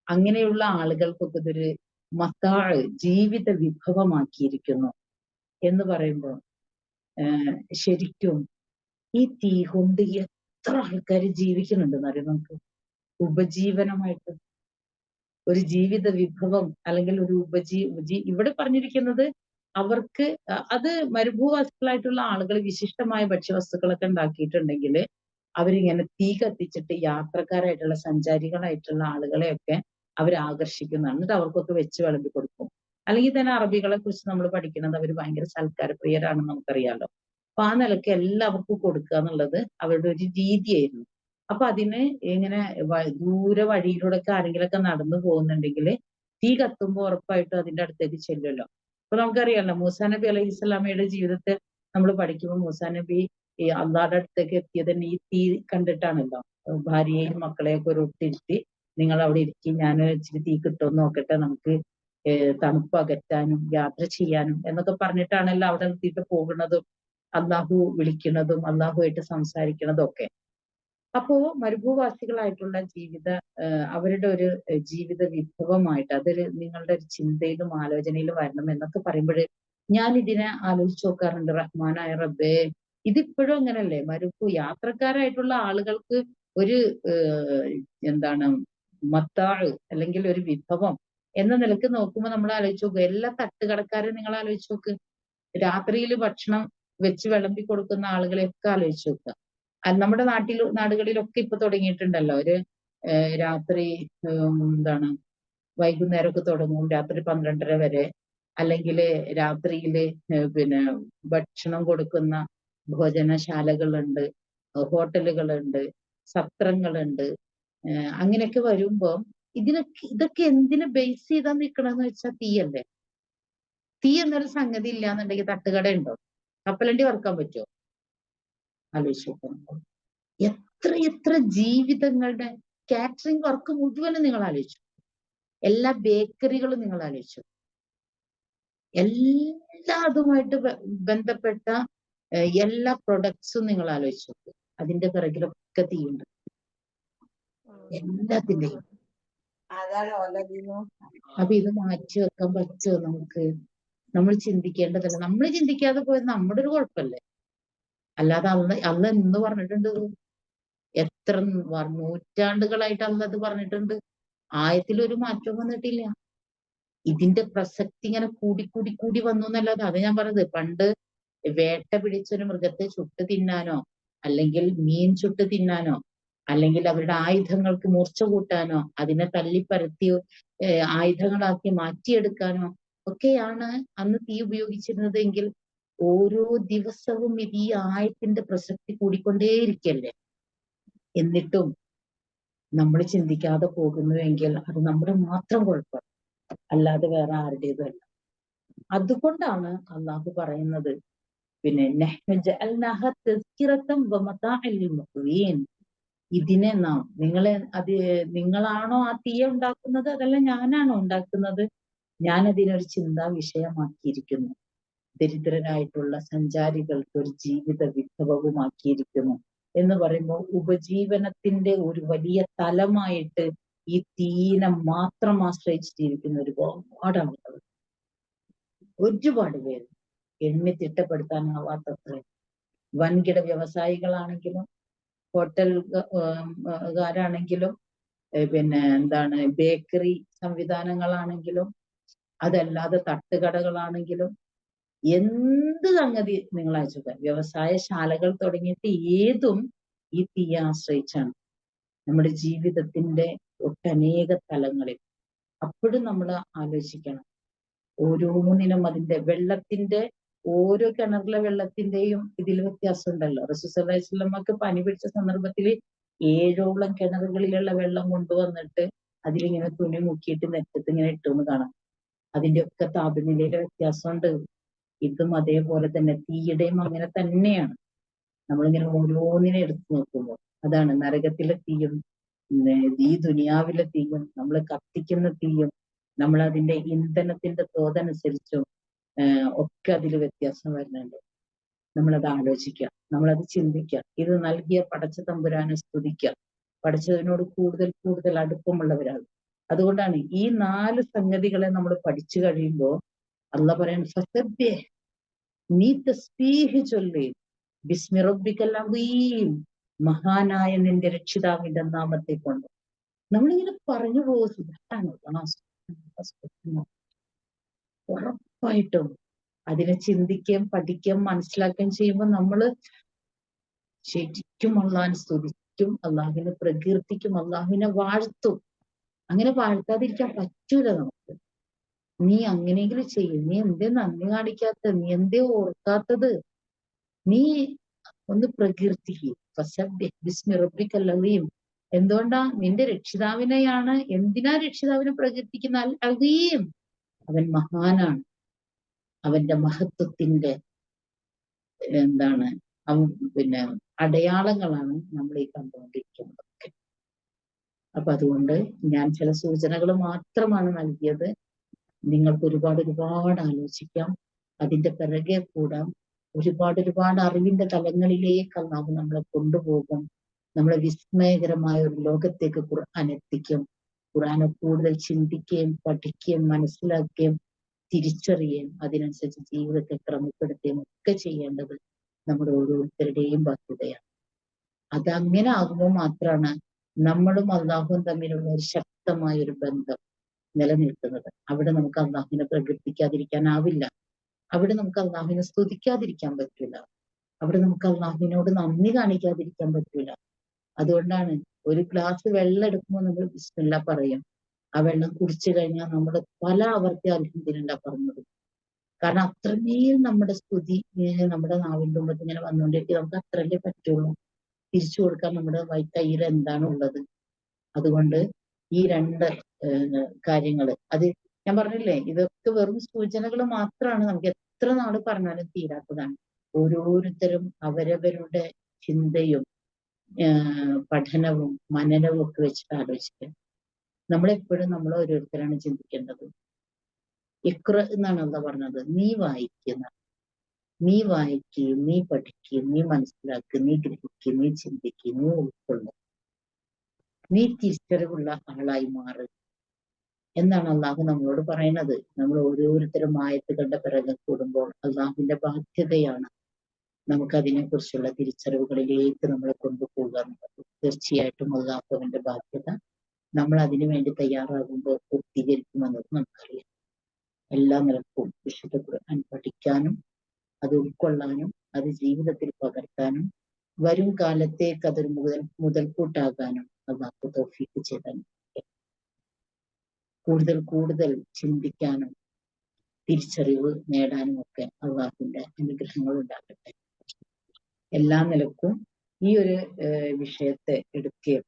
അങ്ങനെയുള്ള ആളുകൾക്കൊക്കെ ഇതൊരു മത്താഴ്, ജീവിത വിഭവമാക്കിയിരിക്കുന്നു എന്ന് പറയുമ്പോൾ ശരിക്കും ഈ തീ കൊണ്ട് എത്ര ആൾക്കാർ ജീവിക്കുന്നുണ്ടെന്ന് അറിയാം. നമുക്ക് ഉപജീവനമായിട്ട് ഒരു ജീവിത വിഭവം അല്ലെങ്കിൽ ഒരു ഇവിടെ പറഞ്ഞിരിക്കുന്നത് അവർക്ക് അത് മരുഭൂവാസികളായിട്ടുള്ള ആളുകൾ വിശിഷ്ടമായ ഭക്ഷ്യവസ്തുക്കളൊക്കെ ഉണ്ടാക്കിയിട്ടുണ്ടെങ്കിൽ അവരിങ്ങനെ തീ കത്തിച്ചിട്ട് യാത്രക്കാരായിട്ടുള്ള സഞ്ചാരികളായിട്ടുള്ള ആളുകളെയൊക്കെ അവർ ആകർഷിക്കുന്നതാണ്. എന്നിട്ട് അവർക്കൊക്കെ വെച്ച് വിളമ്പി കൊടുക്കും. അല്ലെങ്കിൽ തന്നെ അറബികളെ കുറിച്ച് നമ്മൾ പഠിക്കുന്നത് അവർ ഭയങ്കര സൽക്കാരപ്രിയരാണെന്ന് നമുക്കറിയാലോ. അപ്പൊ ആ നിലയ്ക്ക് എല്ലാവർക്കും കൊടുക്കുക എന്നുള്ളത് അവരുടെ ഒരു രീതിയായിരുന്നു. അപ്പൊ അതിന് ഇങ്ങനെ ദൂരെ വഴിയിലൂടെയൊക്കെ ആരെങ്കിലൊക്കെ നടന്നു പോകുന്നുണ്ടെങ്കിൽ തീ കത്തുമ്പോൾ ഉറപ്പായിട്ടും അതിന്റെ അടുത്തേക്ക് ചെല്ലുമല്ലോ. അപ്പൊ നമുക്കറിയാലോ മൂസാ നബി അലൈഹി സ്വലാമയുടെ ജീവിതത്തെ നമ്മൾ പഠിക്കുമ്പോൾ മൂസാ നബി ഈ അള്ളാഹുടെ അടുത്തേക്ക് എത്തിയത് തന്നെ ഈ തീ കണ്ടിട്ടാണല്ലോ. ഭാര്യയെയും മക്കളെയൊക്കെ ഒരു ഒട്ടിരുത്തി, നിങ്ങൾ അവിടെ ഇരിക്കും, ഞാൻ ഇച്ചിരി തീ കിട്ടുമെന്ന് നോക്കട്ടെ, നമുക്ക് തണുപ്പ് അകറ്റാനും യാത്ര ചെയ്യാനും എന്നൊക്കെ പറഞ്ഞിട്ടാണല്ലോ അവിടെ എത്തിയിട്ട് പോകുന്നതും അള്ളാഹു വിളിക്കുന്നതും അള്ളാഹുമായിട്ട് സംസാരിക്കുന്നതും ഒക്കെ. അപ്പോ മരുഭൂവാസികളായിട്ടുള്ള അവരുടെ ഒരു ജീവിത വിഭവമായിട്ട് അതൊരു നിങ്ങളുടെ ഒരു ചിന്തയിലും ആലോചനയിലും വരണം എന്നൊക്കെ പറയുമ്പോൾ ഞാൻ ഇതിനെ ആലോചിച്ച് നോക്കാറുണ്ട്. റഹ്മാനായ റബ്ബേ, ഇതിപ്പോഴും അങ്ങനല്ലേ? യാത്രക്കാരായിട്ടുള്ള ആളുകൾക്ക് ഒരു എന്താണ് മത്താഴ് അല്ലെങ്കിൽ ഒരു വിഭവം എന്ന നിലക്ക് നോക്കുമ്പോൾ നമ്മൾ ആലോചിച്ച് നോക്കുക. എല്ലാ തട്ടുകടക്കാരും നിങ്ങൾ ആലോചിച്ച് നോക്ക്. രാത്രിയിൽ ഭക്ഷണം വെച്ച് വിളമ്പി കൊടുക്കുന്ന ആളുകളെയൊക്കെ ആലോചിച്ച് നോക്കുക. നമ്മുടെ നാടുകളിലൊക്കെ ഇപ്പൊ തുടങ്ങിയിട്ടുണ്ടല്ലോ. ഒരു രാത്രി എന്താണ് വൈകുന്നേരമൊക്കെ തുടങ്ങും, രാത്രി 12:30 വരെ. അല്ലെങ്കിൽ രാത്രിയിൽ പിന്നെ ഭക്ഷണം കൊടുക്കുന്ന ഭോജനശാലകളുണ്ട്, ഹോട്ടലുകളുണ്ട്, സത്രങ്ങളുണ്ട്, അങ്ങനെയൊക്കെ വരുമ്പോ ഇതൊക്കെ എന്തിനെ ബേസ് ചെയ്താ നിക്കണെന്ന് വെച്ചാൽ തീയല്ലേ. തീ എന്നൊരു സംഗതി ഇല്ലാന്നുണ്ടെങ്കിൽ തട്ടുകട ഉണ്ടോ? കപ്പലണ്ടി വറുക്കാൻ പറ്റുമോ? ആലോചിച്ച് നോക്കണം. എത്ര എത്ര ജീവിതങ്ങളുടെ കാറ്ററിംഗ് വർക്ക് മുഴുവനും നിങ്ങൾ ആലോചിച്ചു, എല്ലാ ബേക്കറികളും നിങ്ങൾ ആലോചിച്ചു, എല്ലാ അതുമായിട്ട് ബന്ധപ്പെട്ട എല്ലാ പ്രൊഡക്ട്സും നിങ്ങൾ ആലോചിച്ചു നോക്ക്. അതിന്റെ പിറകിലൊക്കെ തീയുണ്ട്, എല്ലാത്തിന്റെയും. അപ്പൊ ഇത് മാറ്റി വെക്കാൻ പറ്റുമോ നമുക്ക്? നമ്മൾ ചിന്തിക്കേണ്ടതല്ല. നമ്മൾ ചിന്തിക്കാതെ പോയത് നമ്മുടെ ഒരു കുഴപ്പമല്ലേ. അല്ലാതെ അന്ന് എന്ന് പറഞ്ഞിട്ടുണ്ട്, എത്ര നൂറ്റാണ്ടുകളായിട്ട് അന്ന് അത് പറഞ്ഞിട്ടുണ്ട്. ആയത്തിലൊരു മാറ്റവും വന്നിട്ടില്ല. ഇതിന്റെ പ്രസക്തി ഇങ്ങനെ കൂടി വന്നു എന്നല്ലാതെ. അത് ഞാൻ പറഞ്ഞത്, പണ്ട് വേട്ട പിടിച്ചൊരു മൃഗത്തെ ചുട്ട് തിന്നാനോ, അല്ലെങ്കിൽ മീൻ ചുട്ട് തിന്നാനോ, അല്ലെങ്കിൽ അവരുടെ ആയുധങ്ങൾക്ക് മൂർച്ച കൂട്ടാനോ, അതിനെ തല്ലിപ്പരത്തി ആയുധങ്ങളാക്കി മാറ്റിയെടുക്കാനോ ഒക്കെയാണ് അന്ന് തീ ഉപയോഗിച്ചിരുന്നത്. എങ്കിൽ ഓരോ ദിവസവും ഇത് ഈ ആയത്തിന്റെ പ്രസക്തി കൂടിക്കൊണ്ടേയിരിക്കല്ലേ. എന്നിട്ടും നമ്മൾ ചിന്തിക്കാതെ പോകുന്നുവെങ്കിൽ അത് നമ്മുടെ മാത്രം കുഴപ്പം, അല്ലാതെ വേറെ ആരുടേതുമല്ല. അതുകൊണ്ടാണ് അള്ളാഹു പറയുന്നത്, പിന്നെ ഇതിനെ നാം നിങ്ങളാണോ ആ തീയ ഉണ്ടാക്കുന്നത്, അതല്ല ഞാനാണോ ഉണ്ടാക്കുന്നത്? ഞാൻ അതിനൊരു ചിന്താ വിഷയമാക്കിയിരിക്കുന്നു. ദരിദ്രരായിട്ടുള്ള സഞ്ചാരികൾക്ക് ഒരു ജീവിത വിഭവമാക്കിയിരിക്കുന്നു എന്ന് പറയുമ്പോൾ ഉപജീവനത്തിന്റെ ഒരു വലിയ തലമായിട്ട് ഈ തീനെ മാത്രം ആശ്രയിച്ചിരിക്കുന്ന ഒരുപാട് ആളുകൾ, ഒരുപാട് പേര്, എണ്ണി തിട്ടപ്പെടുത്താനാവാത്തത്ര. വൻകിട വ്യവസായികളാണെങ്കിലും ഹോട്ടൽകാരാണെങ്കിലും പിന്നെ എന്താണ് ബേക്കറി സംവിധാനങ്ങളാണെങ്കിലും, അതല്ലാതെ തട്ടുകടകളാണെങ്കിലും, എന്ത് സംഗതി നിങ്ങൾ അയച്ചുക, വ്യവസായശാലകൾ തുടങ്ങിയിട്ട് ഏതും ഈ തീയെ ആശ്രയിച്ചാണ് നമ്മുടെ ജീവിതത്തിന്റെ ഒട്ടനേക തലങ്ങളിൽ. അപ്പോഴും നമ്മൾ ആലോചിക്കണം, ഓരോന്നിനും അതിന്റെ വെള്ളത്തിന്റെ, ഓരോ കിണറിലെ വെള്ളത്തിന്റെയും ഇതിൽ വ്യത്യാസം ഉണ്ടല്ലോ. റസൂൽ സ്വല്ലല്ലാഹു അലൈഹി വസല്ലമക്ക് പനി പിടിച്ച സന്ദർഭത്തിൽ 7ഓളം കിണറുകളിലുള്ള വെള്ളം കൊണ്ടുവന്നിട്ട് അതിലിങ്ങനെ തുണി മുക്കിയിട്ട് നെറ്റത്ത് ഇങ്ങനെ ഇട്ടെന്ന് കാണാം. അതിന്റെ ഒക്കെ താപനിലയിലെ വ്യത്യാസമുണ്ട്. ഇതും അതേപോലെ തന്നെ, തീയുടെയും അങ്ങനെ തന്നെയാണ്. നമ്മളിങ്ങനെ ഓരോന്നിനെ എടുത്തു നോക്കുമ്പോൾ അതാണ് നരകത്തിലെ തീയും ഈ ദുനിയാവിലെ തീയും, നമ്മൾ കത്തിക്കുന്ന തീയും, നമ്മൾ അതിന്റെ ഇന്ധനത്തിന്റെ തോതനുസരിച്ചും ഒക്കെ അതിൽ വ്യത്യാസം വരുന്നുണ്ട്. നമ്മളത് ആലോചിക്കുക, നമ്മളത് ചിന്തിക്കുക. ഇത് നൽകിയ പടച്ച തമ്പുരാനെ സ്തുതിക്കുക. പഠിച്ചതിനോട് കൂടുതൽ കൂടുതൽ അടുപ്പമുള്ളവരാണ്. അതുകൊണ്ടാണ് ഈ 4 സംഗതികളെ നമ്മൾ പഠിച്ചു കഴിയുമ്പോൾ അള്ളാഹ് പറയുന്നത്, ഫസബ്ബിഹ്, നീ തസ്ബീഹ് ചൊല്ല്, ബിസ്മി റബ്ബിക്കൽ അസീം, മഹാനായ നിന്റെ രക്ഷിതാവിന്റെ നാമത്തെ കൊണ്ട്. നമ്മളിങ്ങനെ പറഞ്ഞു പോകും, ഉറപ്പായിട്ടും അതിനെ ചിന്തിക്കുകയും പഠിക്കുകയും മനസ്സിലാക്കുകയും ചെയ്യുമ്പോൾ നമ്മള് ശരിക്കും അള്ളാഹിനെ സ്തുതിക്കും, അള്ളാഹിനെ പ്രകീർത്തിക്കും, അള്ളാഹിനെ വാഴ്ത്തും. അങ്ങനെ വാഴ്ത്താതിരിക്കാൻ പറ്റൂല നമുക്ക്. നീ അങ്ങനെയെങ്കിലും ചെയ്യും, നീ എന്തേ നന്ദി കാണിക്കാത്തത്, നീ എന്തേ ഓർക്കാത്തത്, നീ ഒന്ന് പ്രകീർത്തിക്കുക. ബിസ്മി റബ്ബിക്കൽ അസീം. എന്തുകൊണ്ടാ? നിന്റെ രക്ഷിതാവിനെയാണ്. എന്തിനാ രക്ഷിതാവിനെ പ്രകീർത്തിക്കുന്ന? അൽ അസീം, അവൻ മഹാനാണ്. അവന്റെ മഹത്വത്തിന്റെ എന്താണ് പിന്നെ അടയാളങ്ങളാണ് നമ്മൾ ഈ കണ്ടുകൊണ്ടിരിക്കുന്നതൊക്കെ. അപ്പൊ അതുകൊണ്ട് ഞാൻ ചില സൂചനകൾ മാത്രമാണ് നൽകിയത്. നിങ്ങൾക്ക് ഒരുപാട് ആലോചിക്കാം, അതിന്റെ പിറകെ കൂടാം. ഒരുപാട് അറിവിന്റെ തലങ്ങളിലേക്ക് അല്ലാഹു നമ്മളെ കൊണ്ടുപോകും. നമ്മളെ വിസ്മയകരമായ ഒരു ലോകത്തേക്ക് ഖുർആൻ എത്തിക്കും. ഖുർആനെ കൂടുതൽ ചിന്തിക്കുകയും പഠിക്കുകയും മനസ്സിലാക്കുകയും തിരിച്ചറിയുകയും അതിനനുസരിച്ച് ജീവിതത്തെ ക്രമപ്പെടുത്തുകയും ഒക്കെ ചെയ്യേണ്ടത് നമ്മുടെ ഓരോരുത്തരുടെയും ബാധ്യതയാണ്. അതങ്ങനെ ആകുമ്പോൾ മാത്രമാണ് നമ്മളും അള്ളാഹുവും തമ്മിലുള്ള ഒരു ശക്തമായ ഒരു ബന്ധം നിലനിൽക്കുന്നത്. അവിടെ നമുക്ക് അള്ളാഹുവിനെ പ്രകീർത്തിക്കാതിരിക്കാനാവില്ല. അവിടെ നമുക്ക് അള്ളാഹുവിനെ സ്തുതിക്കാതിരിക്കാൻ പറ്റില്ല. അവിടെ നമുക്ക് അള്ളാഹുവിനോട് നന്ദി കാണിക്കാതിരിക്കാൻ പറ്റില്ല. അതുകൊണ്ടാണ് ഒരു ഗ്ലാസ് വെള്ളം എടുക്കുമ്പോൾ നമ്മൾ ബിസ്മില്ലാ പറയും. ആ വെള്ളം കുടിച്ചു കഴിഞ്ഞാൽ നമ്മൾ പല ആവർത്തി അൽഹംദുലില്ലാ പറഞ്ഞത്. കാരണം അത്രമേൽ നമ്മുടെ സ്തുതി നമ്മുടെ നാവിന്റെ മുമ്പത്ത് ഇങ്ങനെ വന്നുകൊണ്ടിരിക്കും. നമുക്ക് അത്രയല്ലേ പറ്റുള്ളൂ. തിരിച്ചു കൊടുക്കാൻ നമ്മുടെ കയ്യിൽ എന്താണ് ഉള്ളത്? അതുകൊണ്ട് ഈ രണ്ട് കാര്യങ്ങൾ, അത് ഞാൻ പറഞ്ഞില്ലേ, ഇതൊക്കെ വെറും സൂചനകൾ മാത്രമാണ്. നമുക്ക് എത്ര നാൾ പറഞ്ഞാലും തീരാത്തതാണ്. ഓരോരുത്തരും അവരവരുടെ ചിന്തയും പഠനവും മനനവും ഒക്കെ വെച്ചിട്ട് ആലോചിക്കുക. നമ്മളെപ്പോഴും നമ്മൾ ഓരോരുത്തരാണ് ചിന്തിക്കേണ്ടത്. ഇഖ്റ എന്നാണ് അള്ളാഹ് പറഞ്ഞത്, നീ വായിക്കുന്ന, നീ വായിക്കുകയും നീ പഠിക്കുകയും നീ മനസ്സിലാക്കുക, നീ ഗ്രഹിക്കുക, നീ ചിന്തിക്കുക, നീ ഉൾക്കൊള്ളുക, നീ തിരിച്ചറിവുള്ള ആളായി മാറുക എന്നാണ് അള്ളാഹു നമ്മളോട് പറയുന്നത്. നമ്മൾ ഓരോരുത്തരും ആയത്തുകളുടെ പിറകെ കൂടുമ്പോൾ അള്ളാഹുവിന്റെ ബാധ്യതയാണ് നമുക്കതിനെ കുറിച്ചുള്ള തിരിച്ചറിവുകളിലേക്ക് നമ്മളെ കൊണ്ടുപോകുക എന്നുള്ളത്. തീർച്ചയായിട്ടും അള്ളാഹുവിന്റെ ബാധ്യത നമ്മൾ അതിനു വേണ്ടി തയ്യാറാകുമ്പോൾ പൂർത്തീകരിക്കുമെന്നത് നമുക്കറിയാം. എല്ലാ നിലക്കും വിശുദ്ധ ഖുർആൻ പഠിക്കാനും അത് ഉൾക്കൊള്ളാനും അത് ജീവിതത്തിൽ പകർത്താനും വരും കാലത്തേക്ക് അതൊരു മുതൽക്കൂട്ടാകാനും അള്ളാഹു തൗഫീഖ് ചെയ്താൽ കൂടുതൽ കൂടുതൽ ചിന്തിക്കാനും തിരിച്ചറിവ് നേടാനും ഒക്കെ അള്ളാഹുവിന്റെ അനുഗ്രഹങ്ങൾ ഉണ്ടാകട്ടെ. എല്ലാ നിലക്കും ഈ ഒരു വിഷയത്തെ എടുക്കുകയും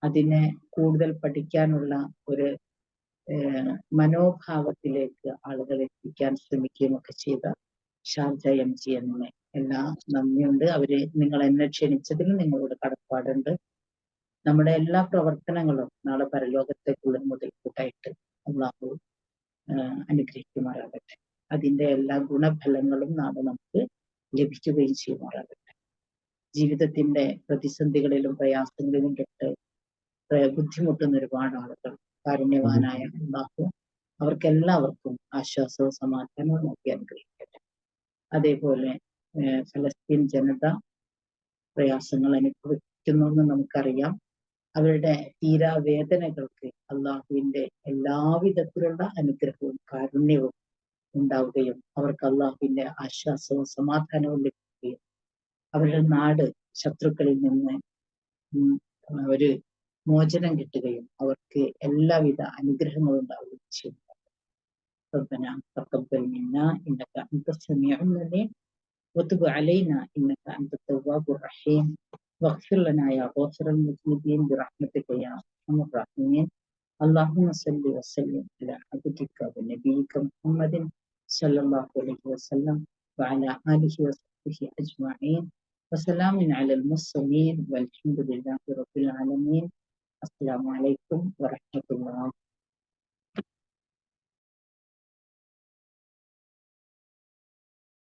അതിനെ കൂടുതൽ പഠിക്കാനുള്ള ഒരു മനോഭാവത്തിലേക്ക് ആളുകളെ എത്തിക്കാൻ ശ്രമിക്കുകയും ഒക്കെ ചെയ്ത ഷാർജ MGM എല്ലാ നന്ദിയുണ്ട്. നിങ്ങൾ എന്നെ ക്ഷണിച്ചതിൽ നിങ്ങളോട് കടപ്പാടുണ്ട്. നമ്മുടെ എല്ലാ പ്രവർത്തനങ്ങളും നാളെ പരലോകത്തേക്കുള്ള മുതൽക്കൂട്ടായിട്ട് അള്ളാഹു അനുഗ്രഹിക്കുമാറാകട്ടെ. അതിന്റെ എല്ലാ ഗുണഫലങ്ങളും നാളെ നമുക്ക് ലഭിക്കുകയും ചെയ്യുമാറാകട്ടെ. ജീവിതത്തിന്റെ പ്രതിസന്ധികളിലും പ്രയാസങ്ങളിലും പെട്ട് ബുദ്ധിമുട്ടുന്ന ഒരുപാട് ആളുകൾ കാരുണ്യവാനായ അള്ളാഹു അവർക്കെല്ലാവർക്കും ആശ്വാസവും സമാധാനവും നോക്കി അനുഗ്രഹിക്കട്ടെ. അതേപോലെ ഫലസ്തീൻ ജനത പ്രയാസങ്ങൾ അനുഭവിക്കുന്നു എന്ന് നമുക്കറിയാം. അവരുടെ തീരാവേദനകൾക്ക് അള്ളാഹുവിന്റെ എല്ലാവിധത്തിലുള്ള അനുഗ്രഹവും കാരുണ്യവും ഉണ്ടാവുകയും അവർക്ക് അള്ളാഹുവിന്റെ ആശ്വാസവും സമാധാനവും ലഭിക്കുകയും അവരുടെ നാട് ശത്രുക്കളിൽ നിന്ന് ഒരു മോചനം കിട്ടുകയും അവർക്ക് എല്ലാവിധ അനുഗ്രഹങ്ങളും ഉണ്ടാവുകയും ചെയ്യും. ربنا تقبل منا إنك أنت السميع العليم وتب علينا إنك أنت التواب الرحيم واغفر لنا يا غافر المذنبين برحمتك يا أرحم الراحمين. اللهم صل وسلم على عبدك ونبيك محمد صلى الله عليه وسلم وعلى آله وصحبه أجمعين وسلام على المرسلين والحمد لله رب العالمين. السلام عليكم ورحمة الله.